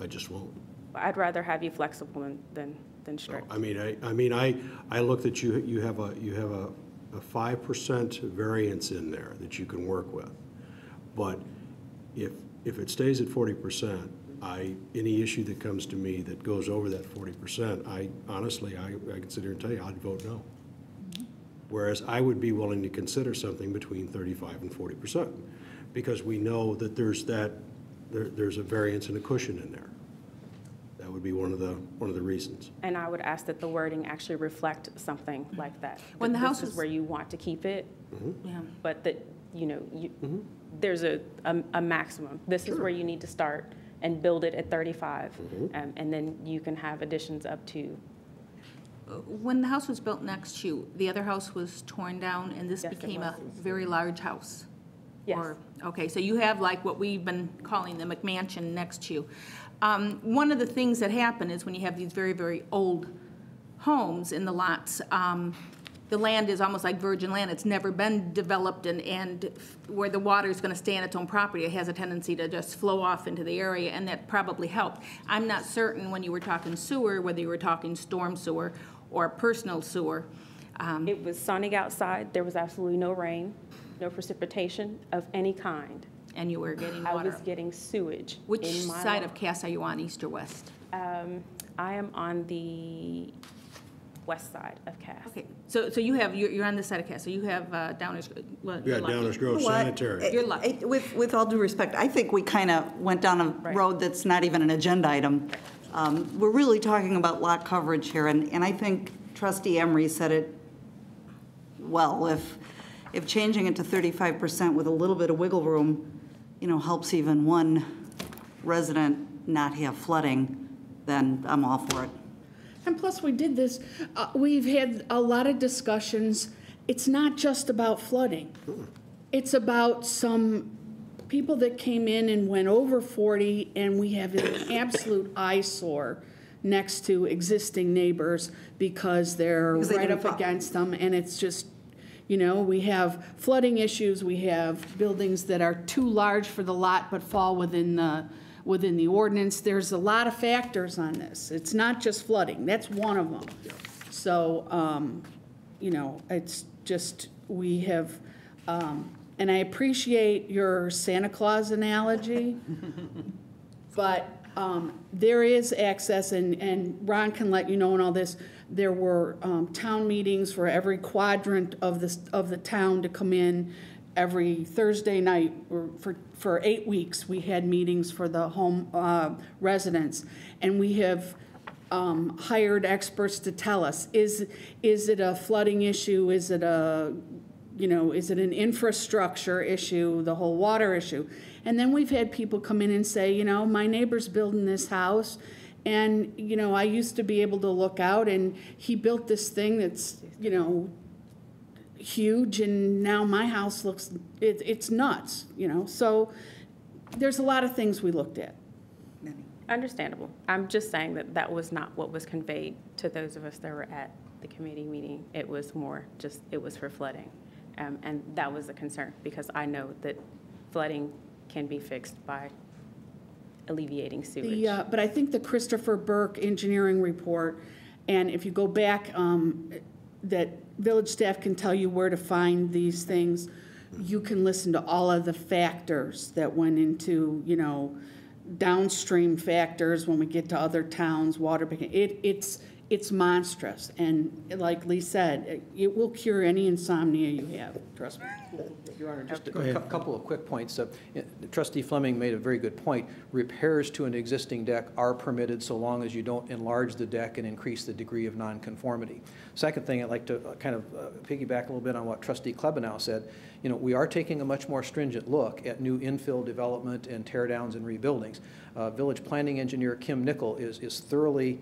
I just won't. I'd rather have you flexible than strict. I mean, I looked at you have a 5% variance in there that you can work with. But if it stays at 40%, any issue that comes to me that goes over that 40%, I honestly can sit here and tell you I'd vote no. Whereas I would be willing to consider something between 35 and 40% because we know that there's a variance and a cushion in there. That would be one of the reasons. And I would ask that the wording actually reflect something like that. When the house is where you want to keep it, yeah. But that there's a maximum. This is where you need to start and build it at 35, and then you can have additions up to. When the house was built next to you, the other house was torn down, and this became a very large house? Yes. Okay, so you have like what we've been calling the McMansion next to you. One of the things that happen is when you have these very, very old homes in the lots, the land is almost like virgin land. It's never been developed, and where the water is going to stay on its own property, it has a tendency to just flow off into the area, and that probably helped. I'm not certain when you were talking sewer, whether you were talking storm sewer or personal sewer. It was sunny outside. There was absolutely no rain, no precipitation of any kind. And you were getting water? I was getting sewage. Which in my side of Cass are you on, east or west? I am on the west side of Cass. Okay, so you're on this side of Cass, so you have Downers, well, Yeah, Downers Grove Sanitary. You're lucky. With all due respect, I think we kind of went down a road that's not even an agenda item. We're really talking about lot coverage here, and I think Trustee Emery said it well. If changing it to 35% with a little bit of wiggle room, helps even one resident not have flooding, then I'm all for it. And plus, we did this, we've had a lot of discussions. It's not just about flooding. It's about some people that came in and went over 40, and we have an absolute eyesore next to existing neighbors because they're right up against them, and it's just, we have flooding issues, we have buildings that are too large for the lot but fall within the ordinance. There's a lot of factors on this. It's not just flooding. That's one of them. So, it's just, we have, and I appreciate your Santa Claus analogy, but there is access, and Ron can let you know in all this, there were town meetings for every quadrant of the town to come in. Every Thursday night, for 8 weeks, we had meetings for the home residents, and we have hired experts to tell us, is it a flooding issue? Is it is it an infrastructure issue, the whole water issue? And then we've had people come in and say, my neighbor's building this house, and, I used to be able to look out, and he built this thing that's, huge, and now my house looks, it's nuts, So there's a lot of things we looked at. Understandable. I'm just saying that was not what was conveyed to those of us that were at the committee meeting. It was more just, it was for flooding. And that was a concern because I know that flooding can be fixed by alleviating sewage. But I think the Christopher Burke engineering report And if you go back, that village staff can tell you where to find these things. You can listen to all of the factors that went into, you know, downstream factors when we get to other towns, water, it's monstrous. And like Lee said, it will cure any insomnia you have, trust me. Your Honor, just a couple of quick points. Trustee Fleming made a very good point. Repairs to an existing deck are permitted so long as you don't enlarge the deck and increase the degree of nonconformity. Second thing, I'd like to kind of piggyback a little bit on what Trustee Klebanow said. You know, we are taking a much more stringent look at new infill development and tear downs and rebuildings. Village planning engineer Kim Nickel is thoroughly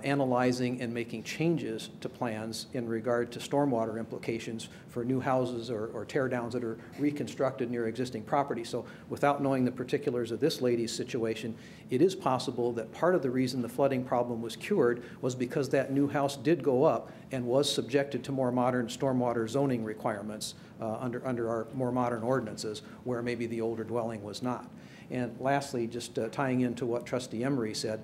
analyzing and making changes to plans in regard to stormwater implications for new houses or tear downs that are reconstructed near existing property. So without knowing the particulars of this lady's situation, it is possible that part of the reason the flooding problem was cured was because that new house did go up and was subjected to more modern stormwater zoning requirements under our more modern ordinances, where maybe the older dwelling was not. And lastly, just tying into what Trustee Emery said,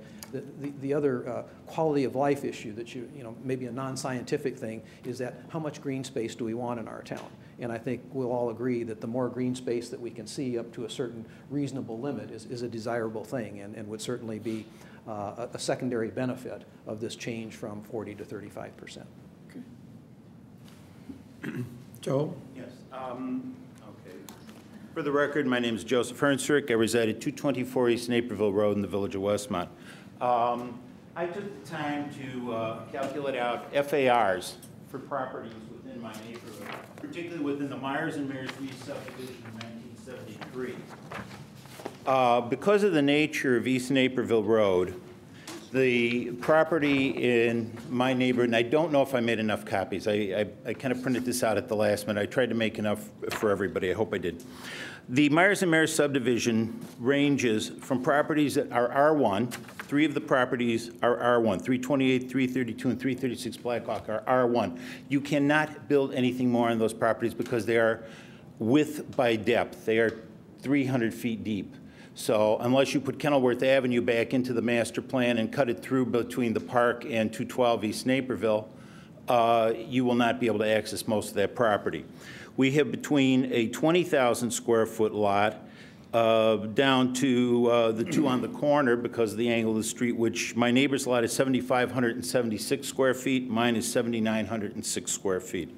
the other quality of life issue that you know, maybe a non-scientific thing, is that how much green space do we want in our town? And I think we'll all agree that the more green space that we can see up to a certain reasonable limit is a desirable thing, and would certainly be a secondary benefit of this change from 40 to 35%. Okay. Joe? Yes. Okay. For the record, my name is Joseph Hernstrick. I reside at 224 East Naperville Road in the village of Westmont. I took the time to calculate out FARs for properties within my neighborhood, particularly within the Myers and Mares East subdivision in 1973. Because of the nature of East Naperville Road, the property in my neighborhood, and I don't know if I made enough copies. I kind of printed this out at the last minute. I tried to make enough for everybody. I hope I did. The Myers and Mares subdivision ranges from properties that are R1. 3 of the properties are R1. 328, 332, and 336 Blackhawk are R1. You cannot build anything more on those properties because they are width by depth. They are 300 feet deep. So unless you put Kenilworth Avenue back into the master plan and cut it through between the park and 212 East Naperville, you will not be able to access most of that property. We have between a 20,000 square foot lot down to the 2 on the corner because of the angle of the street, which my neighbor's lot is 7,576 square feet, mine is 7,906 square feet.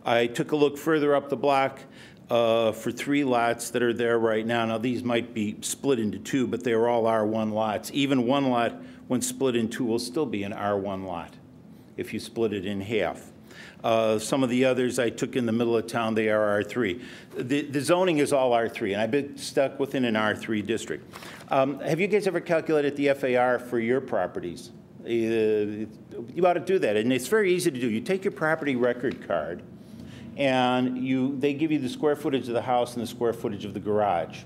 I took a look further up the block for 3 lots that are there right now. Now, these might be split into 2, but they are all R1 lots. Even one lot, when split in 2, will still be an R1 lot if you split it in half. Some of the others I took in the middle of town, they are R3. The zoning is all R3, and I've been stuck within an R3 district. Have you guys ever calculated the FAR for your properties? You ought to do that, and it's very easy to do. You take your property record card, and they give you the square footage of the house and the square footage of the garage.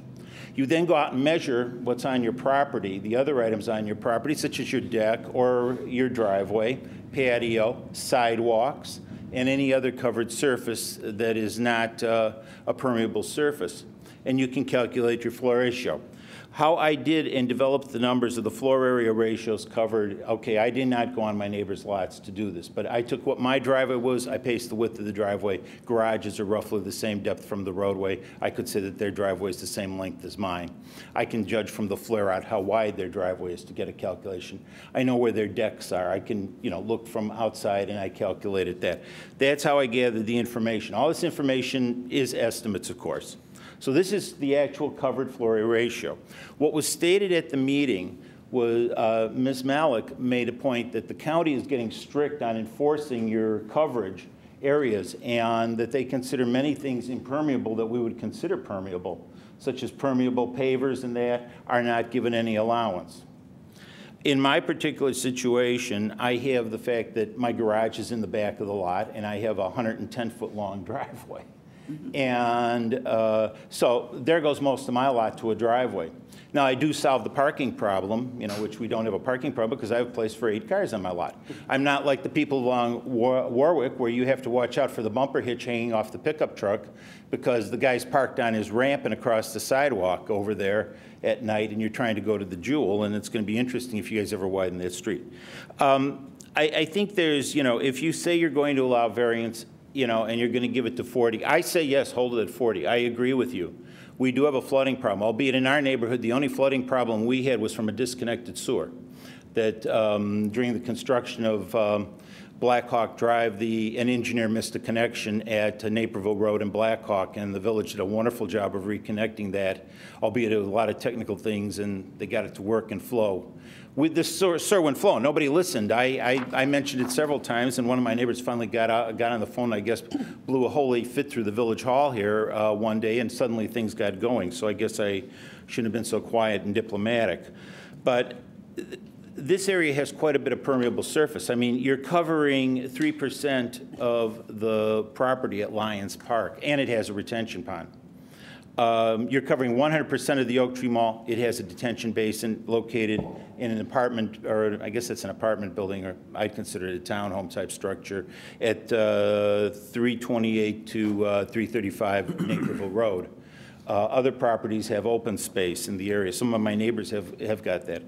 You then go out and measure what's on your property, the other items on your property, such as your deck or your driveway, patio, sidewalks, and any other covered surface that is not a permeable surface. And you can calculate your floor ratio. How I did and developed the numbers of the floor area ratios covered, okay, I did not go on my neighbor's lots to do this, but I took what my driveway was, I paced the width of the driveway. Garages are roughly the same depth from the roadway. I could say that their driveway is the same length as mine. I can judge from the flare out how wide their driveway is to get a calculation. I know where their decks are. I can, look from outside and I calculated that. That's how I gathered the information. All this information is estimates, of course. So this is the actual covered floor area ratio. What was stated at the meeting was Ms. Malik made a point that the county is getting strict on enforcing your coverage areas and that they consider many things impermeable that we would consider permeable, such as permeable pavers and that are not given any allowance. In my particular situation, I have the fact that my garage is in the back of the lot and I have a 110-foot long driveway. And so there goes most of my lot to a driveway. Now, I do solve the parking problem, which we don't have a parking problem because I have a place for 8 cars on my lot. I'm not like the people along Warwick where you have to watch out for the bumper hitch hanging off the pickup truck because the guy's parked on his ramp and across the sidewalk over there at night and you're trying to go to the Jewel, and it's going to be interesting if you guys ever widen that street. I think there's, if you say you're going to allow variance, and you're going to give it to 40, I say yes, hold it at 40. I agree with you. We do have a flooding problem, albeit in our neighborhood, the only flooding problem we had was from a disconnected sewer. That during the construction of Black Hawk Drive, an engineer missed a connection at Naperville Road in Black Hawk, and the village did a wonderful job of reconnecting that, albeit it was a lot of technical things, and they got it to work and flow. With the sewer went flowing, nobody listened. I mentioned it several times, and one of my neighbors finally got on the phone, I guess, blew a holy fit through the village hall here one day, and suddenly things got going. So I guess I shouldn't have been so quiet and diplomatic. But this area has quite a bit of permeable surface. I mean, you're covering 3% of the property at Lions Park, and it has a retention pond. You're covering 100% of the Oak Tree Mall. It has a detention basin located in an apartment, or I guess it's an apartment building, or I'd consider it a townhome type structure, at 328 to 335 Naperville Road. Other properties have open space in the area. Some of my neighbors have got that.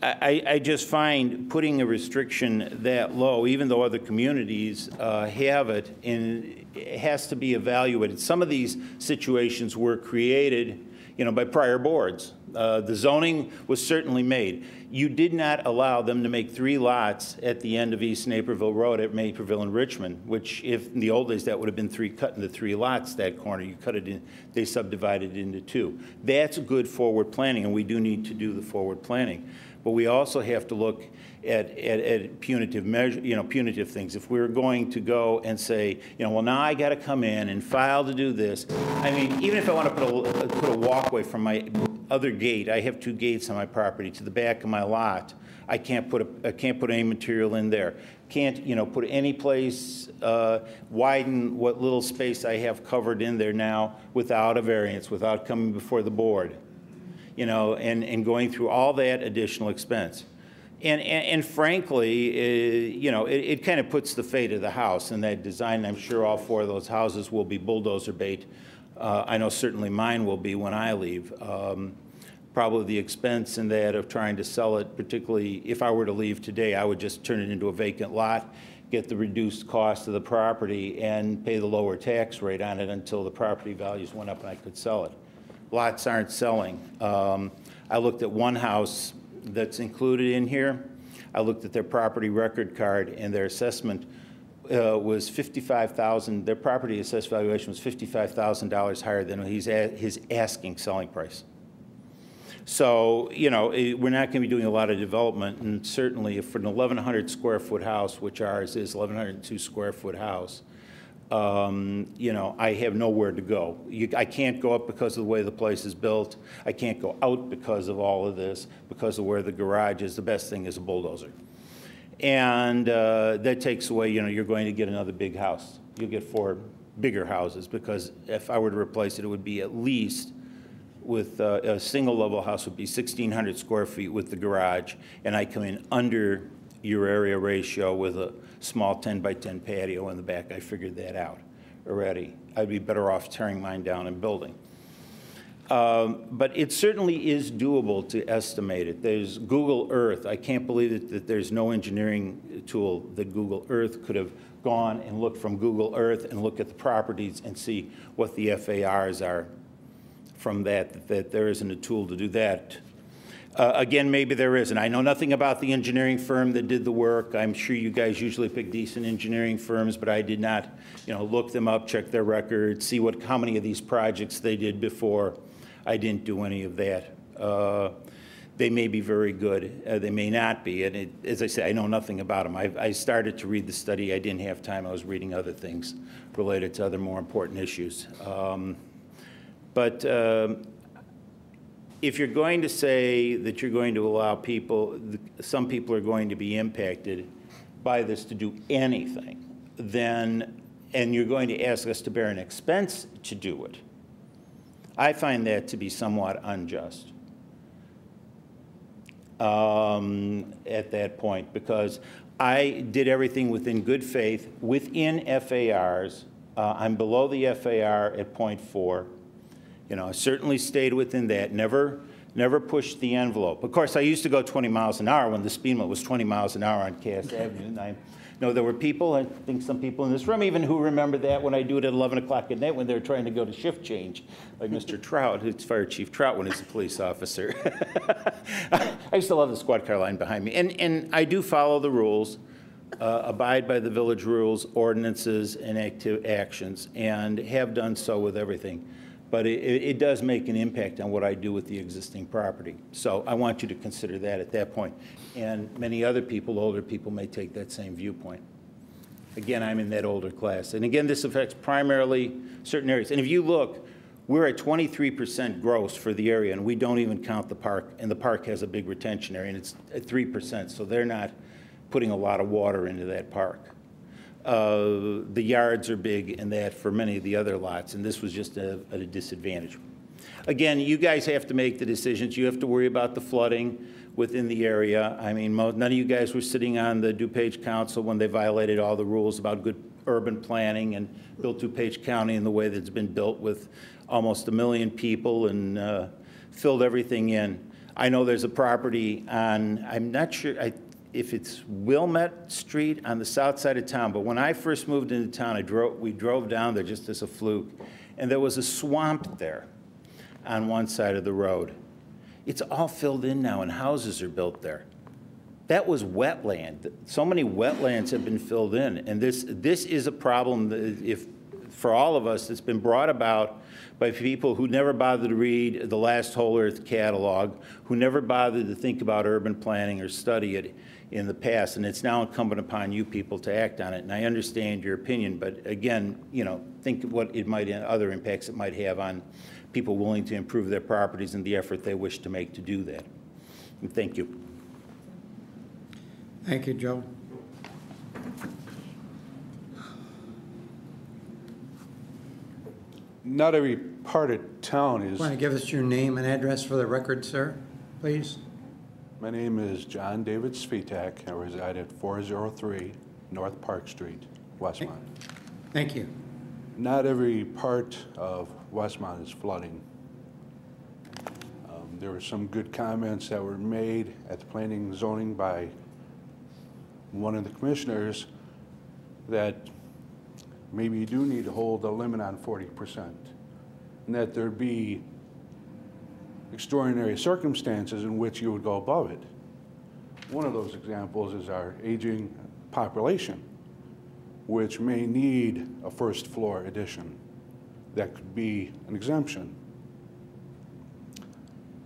I just find putting a restriction that low, even though other communities have it, and it has to be evaluated. Some of these situations were created, by prior boards. The zoning was certainly made. You did not allow them to make 3 lots at the end of East Naperville Road at Naperville and Richmond, which if in the old days that would have been cut into 3 lots, that corner. You cut it in, they subdivided it into 2. That's good forward planning, and we do need to do the forward planning. But we also have to look at punitive measure, punitive things. If we're going to go and say, well, now I got to come in and file to do this. I mean, even if I want to put a walkway from my other gate, I have 2 gates on my property to the back of my lot. I can't put any material in there. Can't put any place, widen what little space I have covered in there now without a variance, without coming before the board. And going through all that additional expense. And frankly, it kind of puts the fate of the house in that design. I'm sure all 4 of those houses will be bulldozer bait. I know certainly mine will be when I leave. Probably the expense in that of trying to sell it, particularly if I were to leave today, I would just turn it into a vacant lot, get the reduced cost of the property, and pay the lower tax rate on it until the property values went up and I could sell it. Lots aren't selling. I looked at one house that's included in here. I looked at their property record card, and their assessment was $55,000. Their property assessed valuation was $55,000 higher than his asking selling price. So, we're not going to be doing a lot of development, and certainly for an 1,100 square foot house, which ours is 1,102 square foot house, I have nowhere to go. I can't go up because of the way the place is built. I can't go out because of all of this, because of where the garage is. The best thing is a bulldozer. And that takes away, you're going to get another big house. You'll get 4 bigger houses, because if I were to replace it, it would be at least with a single level house would be 1,600 square feet with the garage, and I come in under your area ratio with a small 10 by 10 patio in the back. I figured that out already. I'd be better off tearing mine down and building. But it certainly is doable to estimate it. There's Google Earth. I can't believe that there's no engineering tool that Google Earth could have gone and looked from Google Earth and look at the properties and see what the FARs are from that there isn't a tool to do that. Again, maybe there isn't. I know nothing about the engineering firm that did the work. I'm sure you guys usually pick decent engineering firms, but I did not, look them up, check their records, see how many of these projects they did before. I didn't do any of that. They may be very good. They may not be. And as I say, I know nothing about them. I started to read the study. I didn't have time. I was reading other things related to other more important issues. But if you're going to say that you're going to allow some people are going to be impacted by this to do anything, and you're going to ask us to bear an expense to do it, I find that to be somewhat unjust at that point, because I did everything within good faith, within FARs. I'm below the FAR at 0.4. I certainly stayed within that, never never pushed the envelope. Of course, I used to go 20 miles an hour when the speed limit was 20 miles an hour on Cass Avenue. And I know there were people, I think some people in this room even, who remember that when I do it at 11 o'clock at night when they're trying to go to shift change, like Mr. Trout, who's Fire Chief Trout when he's a police officer. I used to love the squad car line behind me. And I do follow the rules, abide by the village rules, ordinances, and actions, and have done so with everything. But it does make an impact on what I do with the existing property. So I want you to consider that at that point. And many other people, older people, may take that same viewpoint. Again, I'm in that older class. And again, this affects primarily certain areas. And if you look, we're at 23% gross for the area, and we don't even count the park. And the park has a big retention area, and it's at 3%. So they're not putting a lot of water into that park. The yards are big in that for many of the other lots, and this was just at a disadvantage. Again, you guys have to make the decisions. You have to worry about the flooding within the area. I mean, none of you guys were sitting on the DuPage Council when they violated all the rules about good urban planning and built DuPage County in the way that it's been built with almost 1 million people and filled everything in. I know there's a property on, I'm not sure, if it's Wilmette Street on the south side of town, but when I first moved into town, we drove down there just as a fluke, and there was a swamp there on one side of the road. It's all filled in now, and houses are built there. That was wetland. So many wetlands have been filled in, and this is a problem that for all of us that's been brought about by people who never bothered to read the last Whole Earth catalog, who never bothered to think about urban planning or study it in the past, and it's now incumbent upon you people to act on it. And I understand your opinion, but again, you know, think what it might, other impacts it might have on people willing to improve their properties and the effort they wish to make to do that. And thank you. Thank you, Joe. Not every part of town is... Want to give us your name and address for the record, sir, please? My name is John David Svitak. I reside at 403 North Park Street, Westmont. Thank you. Not every part of Westmont is flooding. There were some good comments that were made at the planning and zoning by one of the commissioners that maybe you do need to hold a limit on 40%, and that there'd be extraordinary circumstances in which you would go above it. One of those examples is our aging population, which may need a first floor addition. That could be an exemption.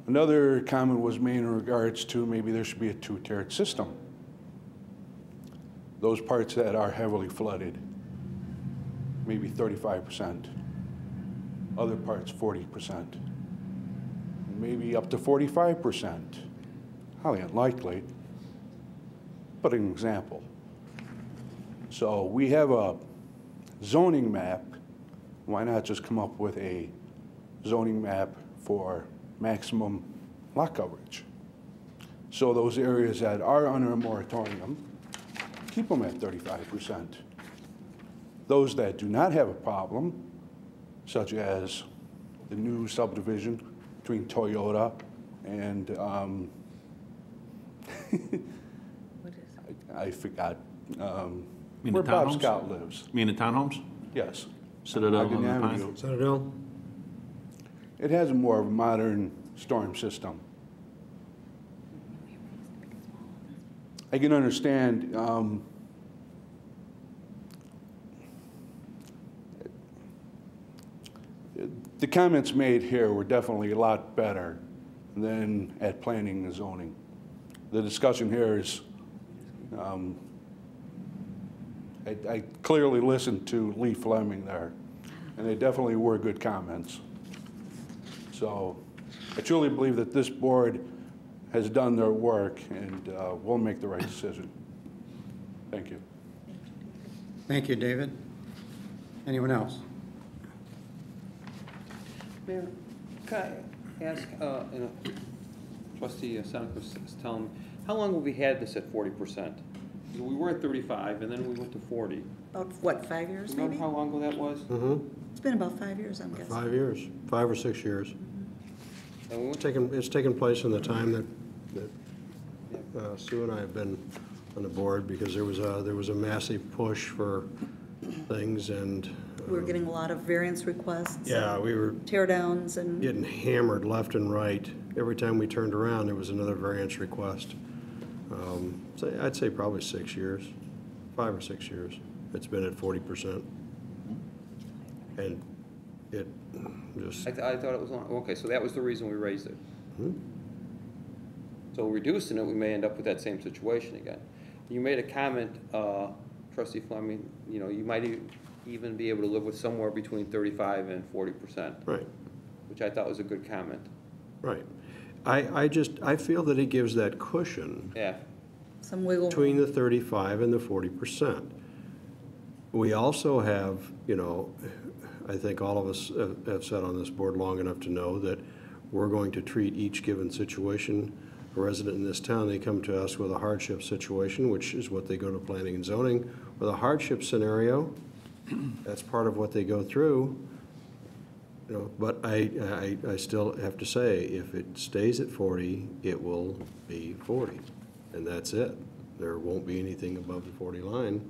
Another comment was made in regards to maybe there should be a two-tiered system. Those parts that are heavily flooded, maybe 35%. Other parts, 40%. Maybe up to 45%. Highly unlikely, but an example. So we have a zoning map. Why not just come up with a zoning map for maximum lot coverage? So those areas that are under a moratorium, keep them at 35%. Those that do not have a problem, such as the new subdivision between Toyota and, I forgot, where Bob Scott lives. You mean the townhomes? Yes. Citadel on the Pine? Citadel? It has a more of a modern storm system. I can understand the comments made here were definitely a lot better than at planning and zoning. The discussion here is, I clearly listened to Lee Fleming there, and they definitely were good comments. So I truly believe that this board has done their work and will make the right decision. Thank you. Thank you, David. Anyone else? Mayor, can I ask, Trustee Seneca was telling me, how long have we had this at 40%? We were at 35, and then we went to 40. About, what, 5 years, maybe? Remember how long ago that was? It's been about 5 years, I'm guessing. 5 years, 5 or 6 years. It's taken place in the time that Sue and I have been on the board, because there was a massive push for things, and We were getting a lot of variance requests. yeah, we were tear downs and getting hammered left and right. Every time we turned around, there was another variance request. So I'd say probably 6 years, 5 or 6 years. It's been at 40%. And it just... I thought it was long. Okay, so that was the reason we raised it. So reducing it, we may end up with that same situation again. You made a comment, Trustee Fleming, you know, you might even be able to live with somewhere between 35 and 40%. Right. Which I thought was a good comment. Right. I feel that it gives that cushion. Yeah. some wiggle Between the 35 and the 40%. We also have, you know, I think all of us have sat on this board long enough to know that we're going to treat each given situation. A resident in this town, they come to us with a hardship situation, which is what they go to planning and zoning. With a hardship scenario, that's part of what they go through. You know, but I still have to say, if it stays at 40, it will be 40, and that's it. There won't be anything above the 40 line.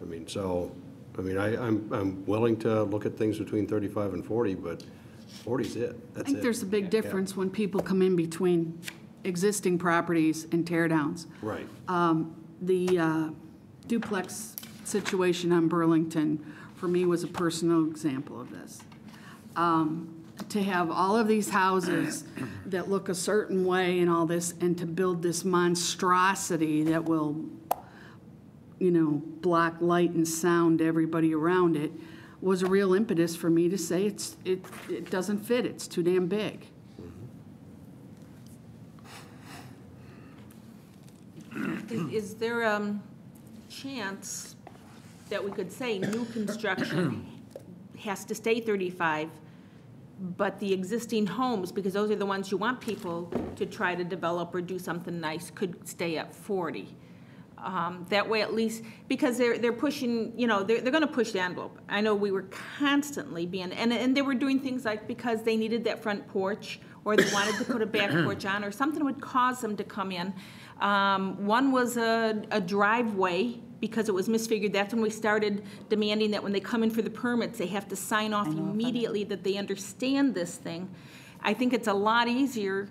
I mean, so, I mean, I'm willing to look at things between 35 and 40, but 40's it. That's I think it. there's a big difference when people come in between existing properties and tear downs. Right. The duplex situation on Burlington, for me, was a personal example of this. To have all of these houses that look a certain way and all this, and to build this monstrosity that will, you know, block light and sound to everybody around it, was a real impetus for me to say it doesn't fit, it's too damn big. Is there a chance that we could say new construction has to stay 35, but the existing homes, because those are the ones you want people to try to develop or do something nice, could stay at 40? That way at least, because they're pushing, you know, they're going to push the envelope. I know we were constantly being, and they were doing things like because they needed that front porch, or they wanted to put a back porch on, or something would cause them to come in. One was a driveway, because it was misfigured. That's when we started demanding that when they come in for the permits, they have to sign off immediately that they understand this thing. I think it's a lot easier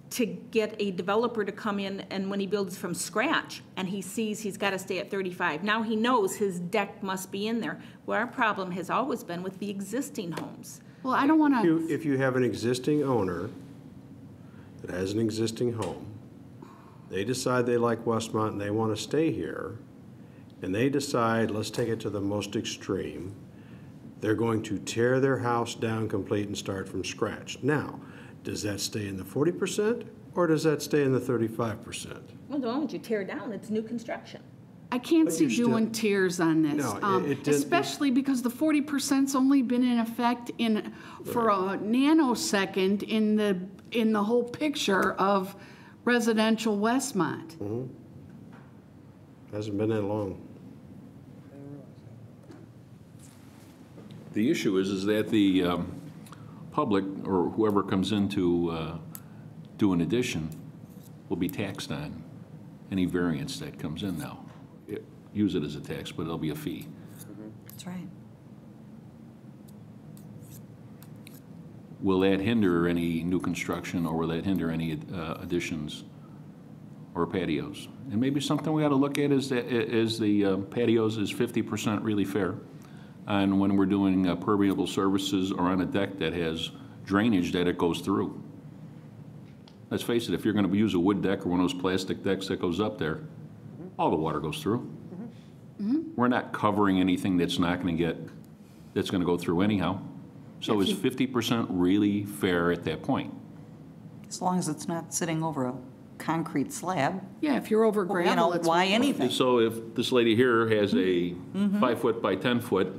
to get a developer to come in, and when he builds from scratch and he sees he's got to stay at 35, now he knows his deck must be in there. Well, our problem has always been with the existing homes. Well, I don't want to... If you have an existing owner that has an existing home, they decide they like Westmont and they want to stay here, and they decide, let's take it to the most extreme, they're going to tear their house down complete and start from scratch. Now, does that stay in the 40%, or does that stay in the 35%? Well, the moment you tear down, it's new construction. I can't But see you're doing tiers on this, No, it didn't- especially because the 40%'s only been in effect for a nanosecond in the whole picture of residential Westmont. Mm-hmm. Hasn't been that long. The issue is that the public, or whoever comes in to do an addition, will be taxed on any variance that comes in now. Use it as a tax, but it'll be a fee. That's right. Will that hinder any new construction, or will that hinder any additions or patios? And maybe something we ought to look at is the patios, is 50% really fair? And when we're doing permeable surfaces or on a deck that has drainage that it goes through. Let's face it, if you're going to use a wood deck or one of those plastic decks that goes up there, all the water goes through. We're not covering anything that's not going to go through anyhow. So is 50% really fair at that point? As long as it's not sitting over a concrete slab. Yeah, if you're over Well, gravel, it's... why anything? So if this lady here has a 5 foot by 10 foot,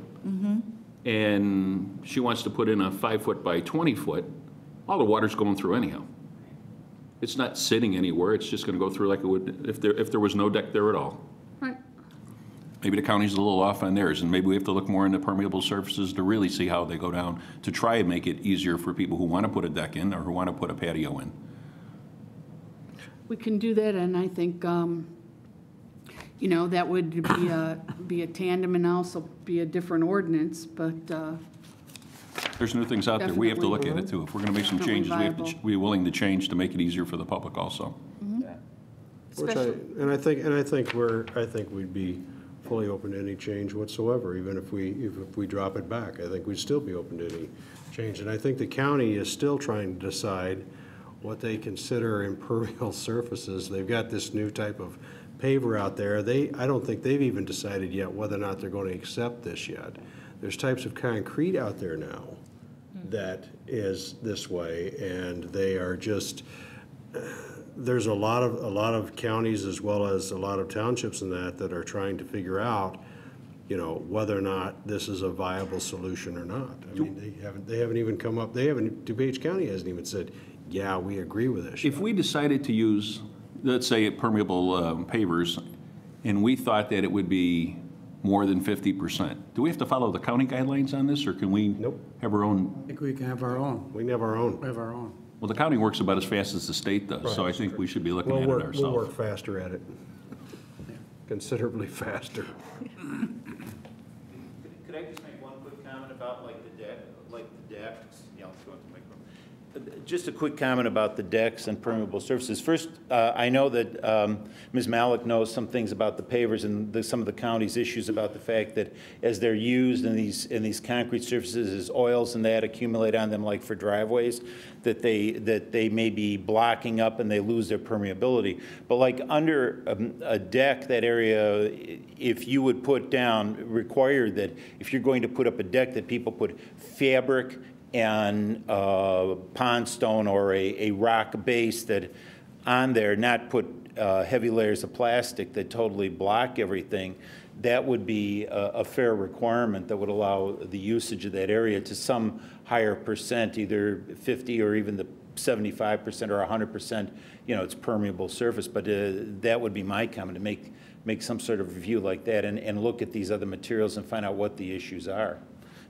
and she wants to put in a 5 foot by 20 foot, all the water's going through anyhow. It's not sitting anywhere, it's just gonna go through like it would if there was no deck there at all. Right. Maybe the county's a little off on theirs, and maybe we have to look more into permeable surfaces to really see how they go down, to try and make it easier for people who want to put a deck in or who want to put a patio in. We can do that, and I think, you know, that would be a tandem and also be a different ordinance, but There's new things out there. We have to look at it too. If we're going to make some Definitely changes, we have to viable. be willing to change to make it easier for the public also. Which I think we'd be fully open to any change whatsoever, even if we drop it back. I think we'd still be open to any change. And I think the county is still trying to decide what they consider impermeable surfaces. They've got this new type of paver out there. I don't think they've even decided yet whether or not they're going to accept this yet. There's types of concrete out there now that is this way, and they are just, there's a lot of counties as well as a lot of townships in that are trying to figure out, you know, whether or not this is a viable solution or not. I mean, they haven't even come up, DuPage County hasn't even said, yeah, we agree with this. If we decided to use, let's say, permeable pavers, and we thought that it would be more than 50%, do we have to follow the county guidelines on this, or can we have our own? I think we can have our own. We can have our own. We have our own. Well, the county works about as fast as the state does, so I think we should be looking at it ourselves. We'll work faster at it, considerably faster. Could I just make one quick comment about like the decks? Yeah, let's go into the microphone. Just a quick comment about the decks and permeable surfaces. First, I know that Ms. Malik knows some things about the pavers and some of the county's issues about the fact that as they're used in these concrete surfaces, as oils and that accumulate on them, like for driveways, that they may be blocking up and they lose their permeability. But like under a deck, that area, if you would put down, required that if you're going to put up a deck, that people put fabric and pond stone or a rock base that on there, not put heavy layers of plastic that totally block everything. That would be a fair requirement that would allow the usage of that area to some higher percent, either 50 or even the 75% or 100%, you know, it's permeable surface. But that would be my comment, to make some sort of review like that and look at these other materials and find out what the issues are.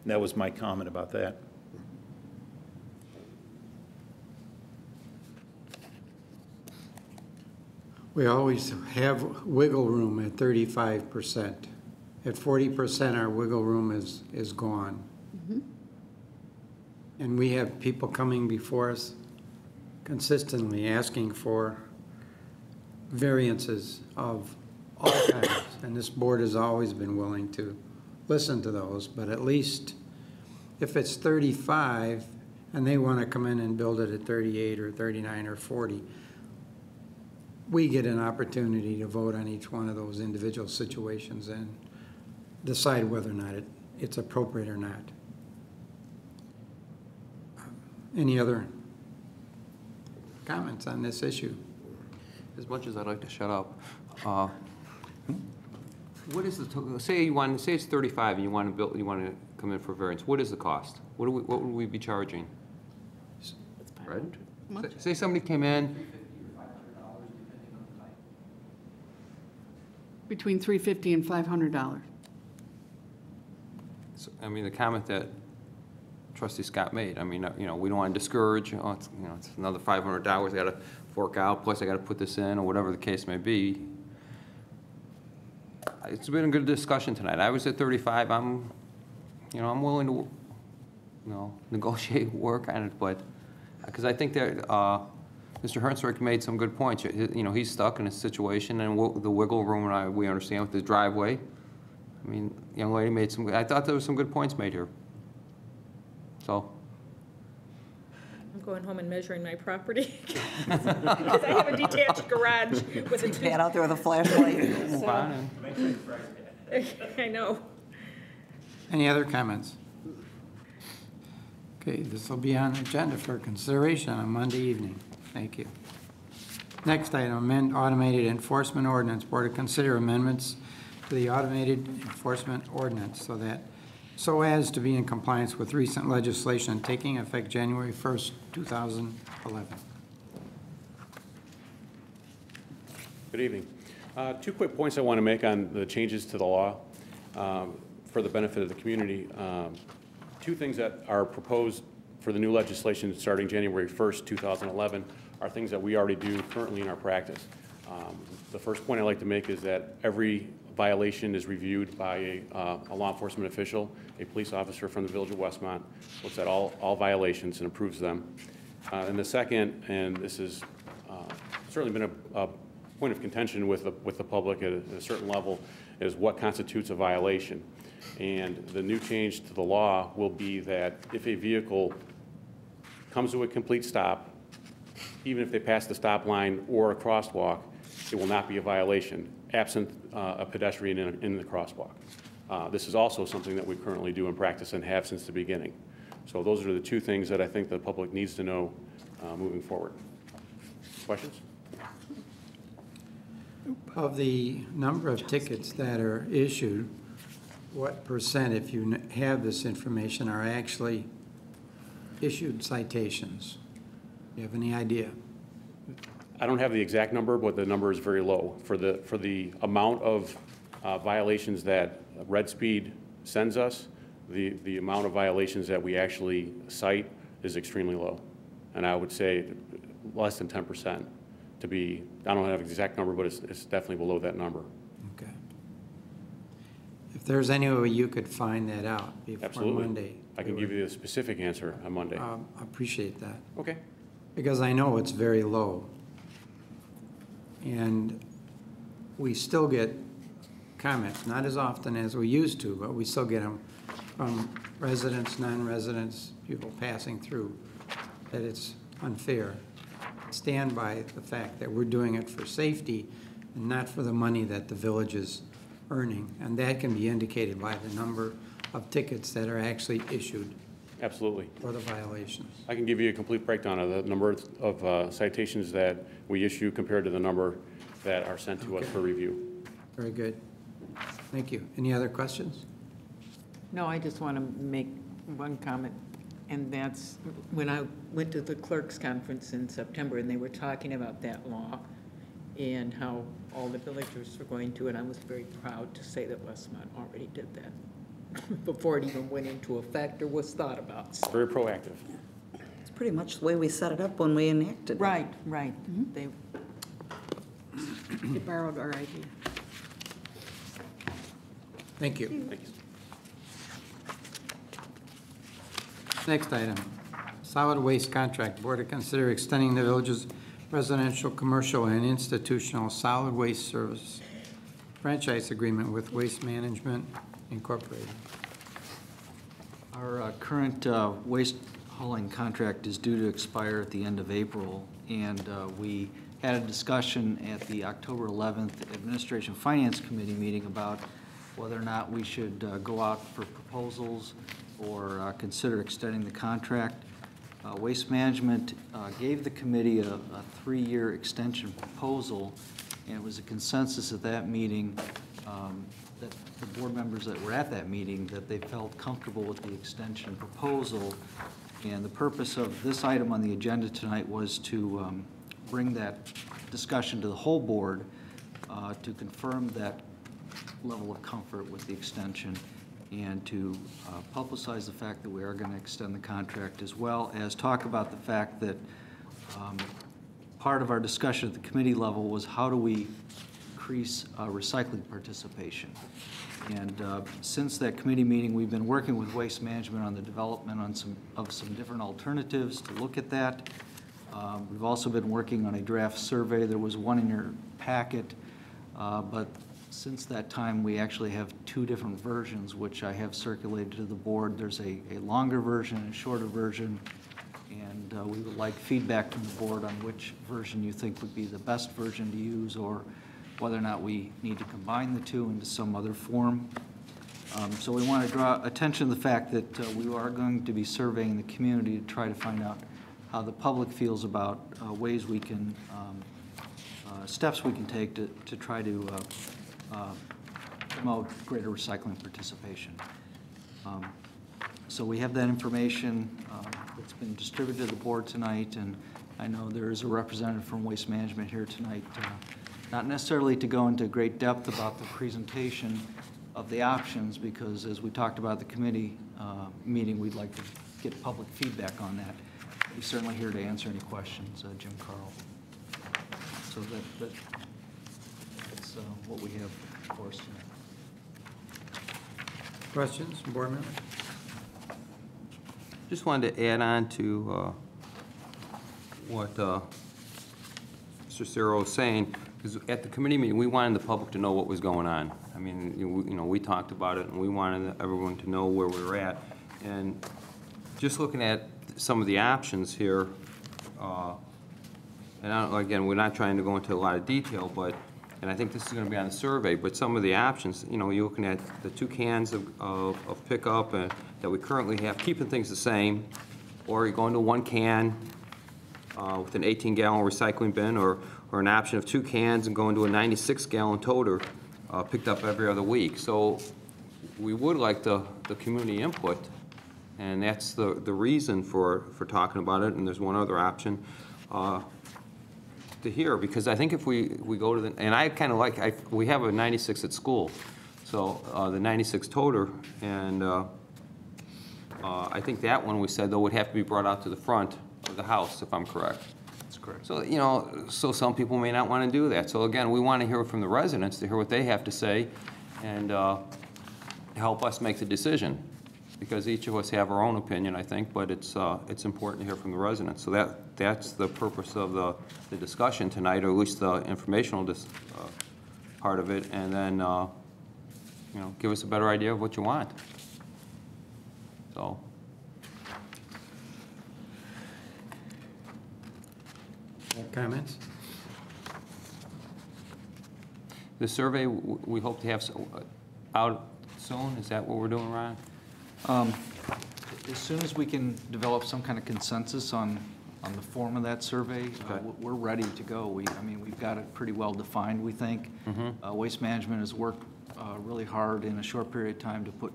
And that was my comment about that. We always have wiggle room at 35%. At 40%, our wiggle room is gone. And we have people coming before us consistently asking for variances of all kinds. And this board has always been willing to listen to those, but at least if it's 35 and they want to come in and build it at 38 or 39 or 40, we get an opportunity to vote on each one of those individual situations and decide whether or not it's appropriate or not. Any other comments on this issue? As much as I'd like to shut up, what is the say it's 35 and you want to come in for variance? What is the cost? What would we be charging? Right? Say somebody came in. Between $350 and $500. So, I mean, the comment that Trustee Scott made, I mean, you know, we don't want to discourage, it's another $500 I got to fork out, plus I got to put this in, or whatever the case may be. It's been a good discussion tonight. I was at 35. I'm willing to, negotiate, work on it, but because I think that Mr. Hernsrick made some good points. You know, he's stuck in a situation, and the wiggle room, we understand with the driveway. I mean, young lady made I thought there were some good points made here. So. I'm going home and measuring my property because I have a detached garage with a Pat out there with a flashlight. I know. Any other comments? Okay, this will be on the agenda for consideration on Monday evening. Thank you. Next item, amend automated enforcement ordinance. Board to consider amendments to the automated enforcement ordinance so as to be in compliance with recent legislation taking effect January 1st, 2011. Good evening. Two quick points I want to make on the changes to the law for the benefit of the community. Two things that are proposed for the new legislation starting January 1st, 2011 are things that we already do currently in our practice. The first point I'd like to make is that every violation is reviewed by a law enforcement official, a police officer from the Village of Westmont, looks at all violations and approves them. And the second, and this has certainly been a point of contention with the public at a certain level, is what constitutes a violation. And the new change to the law will be that if a vehicle comes to a complete stop, even if they pass the stop line or a crosswalk, it will not be a violation, absent a pedestrian in the crosswalk. This is also something that we currently do in practice and have since the beginning. So those are the two things that I think the public needs to know moving forward. Questions? Of the number of tickets that are issued, what percent, if you have this information, are actually issued citations? Do you have any idea? I don't have the exact number, but the number is very low. For the amount of violations that Red Speed sends us, the amount of violations that we actually cite is extremely low. And I would say less than 10% to be, I don't have an exact number, but it's definitely below that number. Okay. If there's any way you could find that out before Absolutely. Monday. I can give you a specific answer on Monday. I appreciate that. Okay. Because I know it's very low. And we still get comments, not as often as we used to, but we still get them from residents, non-residents, people passing through, that it's unfair. Stand by the fact that we're doing it for safety and not for the money that the village is earning. And that can be indicated by the number of tickets that are actually issued. Absolutely. For the violations. I can give you a complete breakdown of the number of citations that we issue compared to the number that are sent to us for review. Very good. Thank you. Any other questions? No, I just want to make one comment, and that's when I went to the clerks conference in September and they were talking about that law and how all the villagers were going to, and I was very proud to say that Westmont already did that before it even went into effect or was thought about. So. Very proactive. It's pretty much the way we set it up when we enacted it. Right, right. They borrowed our idea. Thank you. Thank you. Next item, solid waste contract. Board to consider extending the village's residential, commercial, and institutional solid waste service franchise agreement with Waste Management Incorporated. Our current waste hauling contract is due to expire at the end of April, and we had a discussion at the October 11th Administration Finance Committee meeting about whether or not we should go out for proposals or consider extending the contract. Waste Management gave the committee a 3-year extension proposal, and it was a consensus at that meeting that the board members that were at that meeting that they felt comfortable with the extension proposal. And the purpose of this item on the agenda tonight was to bring that discussion to the whole board to confirm that level of comfort with the extension and to publicize the fact that we are going to extend the contract, as well as talk about the fact that part of our discussion at the committee level was how do we increase recycling participation. And since that committee meeting, we've been working with Waste Management on the development on some different alternatives to look at that. We've also been working on a draft survey. There was one in your packet, but since that time, we actually have 2 different versions, which I have circulated to the board. There's a longer version and a shorter version, and we would like feedback from the board on which version you think would be the best version to use, or whether or not we need to combine the 2 into some other form. So we want to draw attention to the fact that we are going to be surveying the community to try to find out how the public feels about ways we can, steps we can take to try to promote greater recycling participation. So we have that information that's been distributed to the board tonight, and I know there is a representative from Waste Management here tonight not necessarily to go into great depth about the presentation of the options, because as we talked about at the committee meeting, we'd like to get public feedback on that. We're certainly here to answer any questions, Jim Carl. So that's what we have for us tonight. Questions from board members? Just wanted to add on to what Mr. Ciro was saying, because at the committee meeting, we wanted the public to know what was going on. I mean, we talked about it, and we wanted everyone to know where we were at. And just looking at some of the options here, and again, we're not trying to go into a lot of detail, but, and I think this is going to be on the survey, but some of the options, you're looking at the 2 cans of pickup that we currently have, keeping things the same, or you're going to 1 can with an 18-gallon recycling bin, or an option of 2 cans and going to a 96-gallon toter picked up every other week. So we would like the community input, and that's the reason for talking about it. And there's one other option to hear, because I think if we go to the, and I kind of like, we have a 96 at school, so the 96 toter, and I think that one we said though would have to be brought out to the front of the house, if I'm correct. That's correct. So, so some people may not want to do that. So again, we want to hear from the residents, to hear what they have to say, and help us make the decision, because each of us have our own opinion, I think, but it's important to hear from the residents. So that's the purpose of the discussion tonight, or at least the informational part of it, and then give us a better idea of what you want. So. Comments? The survey, we hope to have out soon. Is that what we're doing, Ron? As soon as we can develop some kind of consensus on the form of that survey, we're ready to go. We've got it pretty well defined, we think. Waste Management has worked really hard in a short period of time to put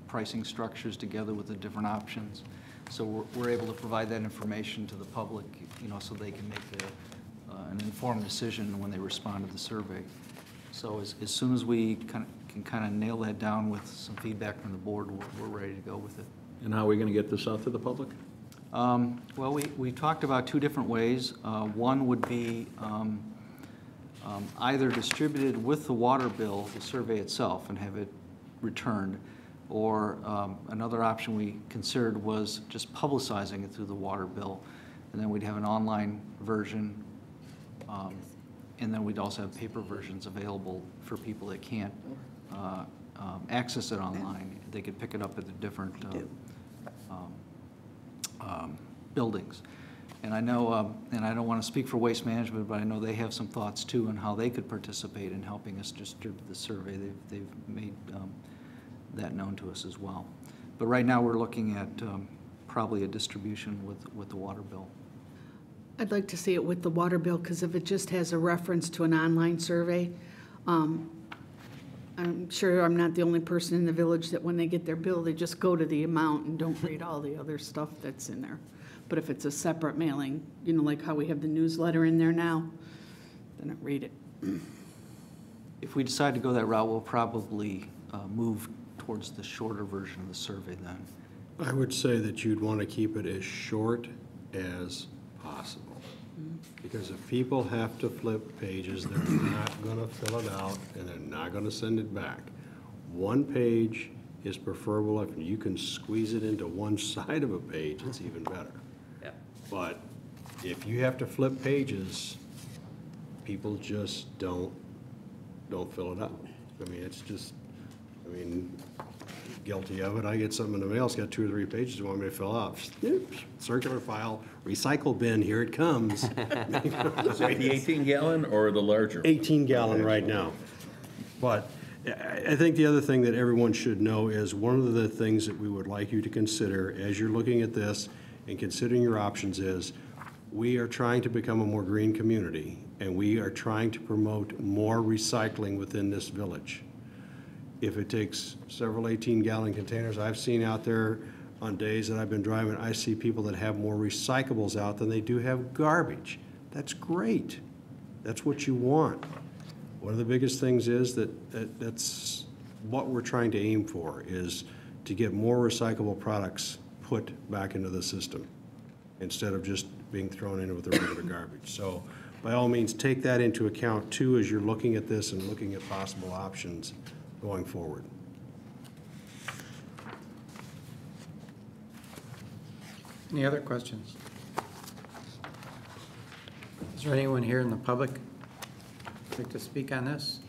pricing structures together with the different options. So we're able to provide that information to the public, so they can make an informed decision when they respond to the survey. So as soon as we can kind of nail that down with some feedback from the board, we're ready to go with it. And how are we going to get this out to the public? Well, we talked about 2 different ways. One would be either distributed with the water bill, the survey itself, and have it returned, or another option we considered was just publicizing it through the water bill, and then we'd have an online version, and then we'd also have paper versions available for people that can't access it online. They could pick it up at the different buildings. And I know, and I don't want to speak for Waste Management, but I know they have some thoughts too on how they could participate in helping us distribute the survey. They've made that known to us as well. But right now we're looking at probably a distribution with the water bill. I'd like to see it with the water bill, because if it just has a reference to an online survey, I'm sure I'm not the only person in the village that when they get their bill, they just go to the amount and don't read all the other stuff that's in there. But if it's a separate mailing, like how we have the newsletter in there now, then I read it. If we decide to go that route, we'll probably move towards the shorter version of the survey then. I would say that you'd want to keep it as short as possible. Because if people have to flip pages, they're not going to fill it out, and they're not going to send it back. 1 page is preferable. If you can squeeze it into one side of a page, it's even better. Yeah. But if you have to flip pages, people just don't fill it out. It's just, guilty of it. I get something in the mail, it's got 2 or 3 pages you want me to fill out. Circular file, recycle bin, here it comes. Is that the 18-gallon or the larger? 18-gallon right now. But I think the other thing that everyone should know is one of the things that we would like you to consider as you're looking at this and considering your options is we are trying to become a more green community, and we are trying to promote more recycling within this village. If it takes several 18-gallon containers, I've seen out there on days that I've been driving, I see people that have more recyclables out than they do have garbage. That's great. That's what you want. One of the biggest things is that's what we're trying to aim for, is to get more recyclable products put back into the system instead of just being thrown in with the regular garbage. So by all means, take that into account too as you're looking at this and looking at possible options going forward. Any other questions? Is there anyone here in the public who'd like to speak on this?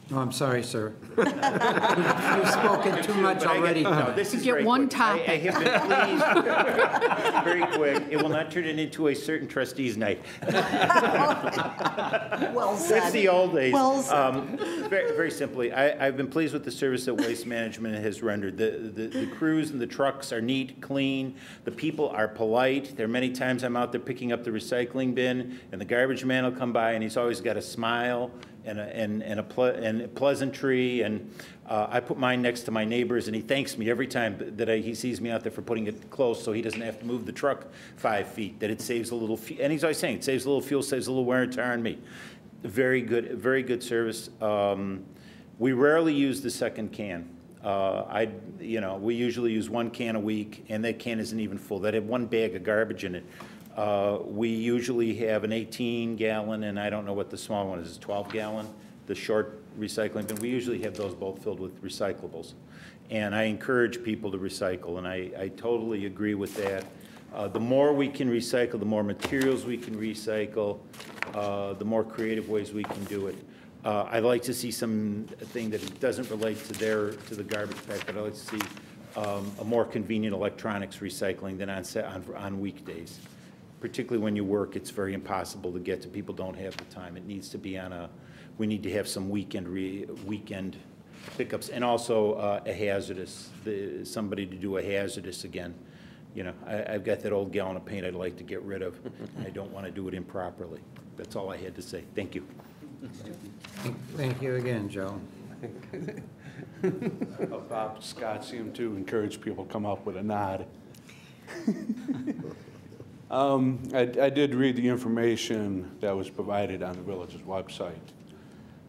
No, I'm sorry, sir. You've spoken too much already. No, this is You get very one quick. I topic. have been pleased, very quick, it will not turn it into a certain trustee's night. Well said. That's the old days. Well said. Very, very simply, I've been pleased with the service that Waste Management has rendered. The crews and the trucks are neat, clean, the people are polite. There are many times I'm out there picking up the recycling bin, and the garbage man will come by, and he's always got a smile and a pleasantry, and I put mine next to my neighbor's, and he thanks me every time that he sees me out there for putting it close, so he doesn't have to move the truck 5 feet, that it saves a little, and he's always saying, it saves a little fuel, saves a little wear and tear on me. Very good service. We rarely use the second can. We usually use 1 can a week, and that can isn't even full. That had 1 bag of garbage in it. We usually have an 18-gallon, and I don't know what the small one is, 12-gallon, the short recycling bin. We usually have those both filled with recyclables. And I encourage people to recycle, and I totally agree with that. The more we can recycle, the more materials we can recycle, the more creative ways we can do it. I'd like to see something that doesn't relate to the garbage pack, but I'd like to see a more convenient electronics recycling than on weekdays. Particularly when you work, it's very impossible to get to. People don't have the time. It needs to be we need to have some weekend pickups, and also a hazardous, somebody to do a hazardous again. You know, I've got that old gallon of paint I'd like to get rid of. I don't want to do it improperly. That's all I had to say. Thank you. Thank you again, Joe. Bob Scott seemed to encourage people to come up with a nod. I did read the information that was provided on the village's website,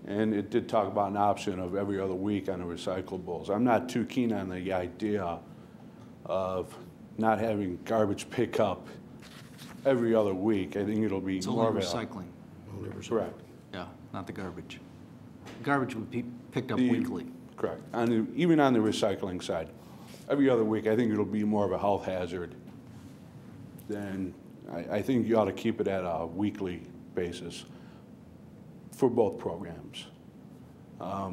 and it did talk about an option of every other week on the recyclables. I'm not too keen on the idea of not having garbage pickup every other week. I think it'll be It's more only of a... recycling. Correct. Yeah, not the garbage. Garbage would be picked up The- weekly. Correct. Even on the recycling side, every other week, I think it'll be more of a health hazard than, I think you ought to keep it at a weekly basis for both programs. I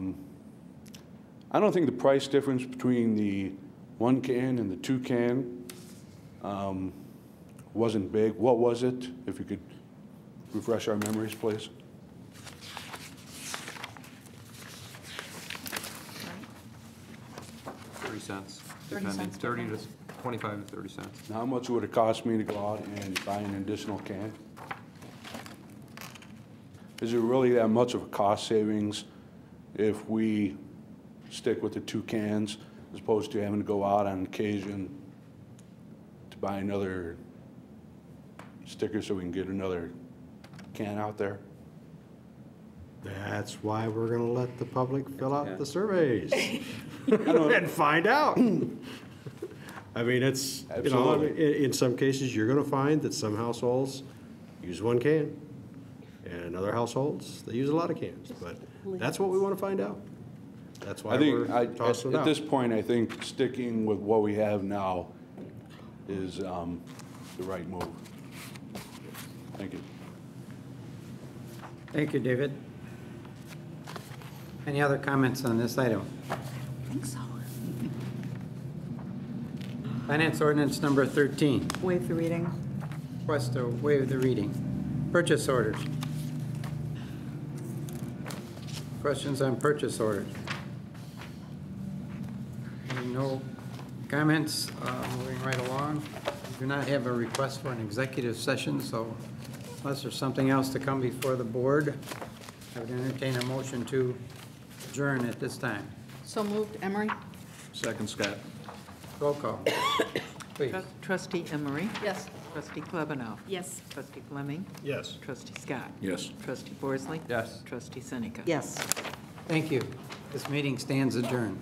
don't think the price difference between the 1 can and the 2 can wasn't big. What was it? If you could refresh our memories, please. $0.30, depending, 30 to 25 to 30 cents. Now, how much would it cost me to go out and buy an additional can? Is it really that much of a cost savings if we stick with the 2 cans as opposed to having to go out on occasion to buy another sticker so we can get another can out there? That's why we're going to let the public fill out the surveys and find out. I mean, it's, in some cases, you're going to find that some households use 1 can, and other households, they use a lot of cans. But that's what we want to find out. That's why we're tossing it out. At this point, I think sticking with what we have now is the right move. Thank you. Thank you, David. Any other comments on this item? I think so. Finance ordinance number 13. Waive the reading. Request to waive the reading. Purchase orders. Questions on purchase orders? No comments. Moving right along. We do not have a request for an executive session, so unless there's something else to come before the board, I would entertain a motion to adjourn at this time. So moved. Emery? Second, Scott. Roll call, please. Trustee Emery? Yes. Trustee Klebanow. Yes. Trustee Fleming. Yes. Trustee Scott. Yes. Trustee Forsley. Yes. Trustee Seneca. Yes. Thank you. This meeting stands adjourned.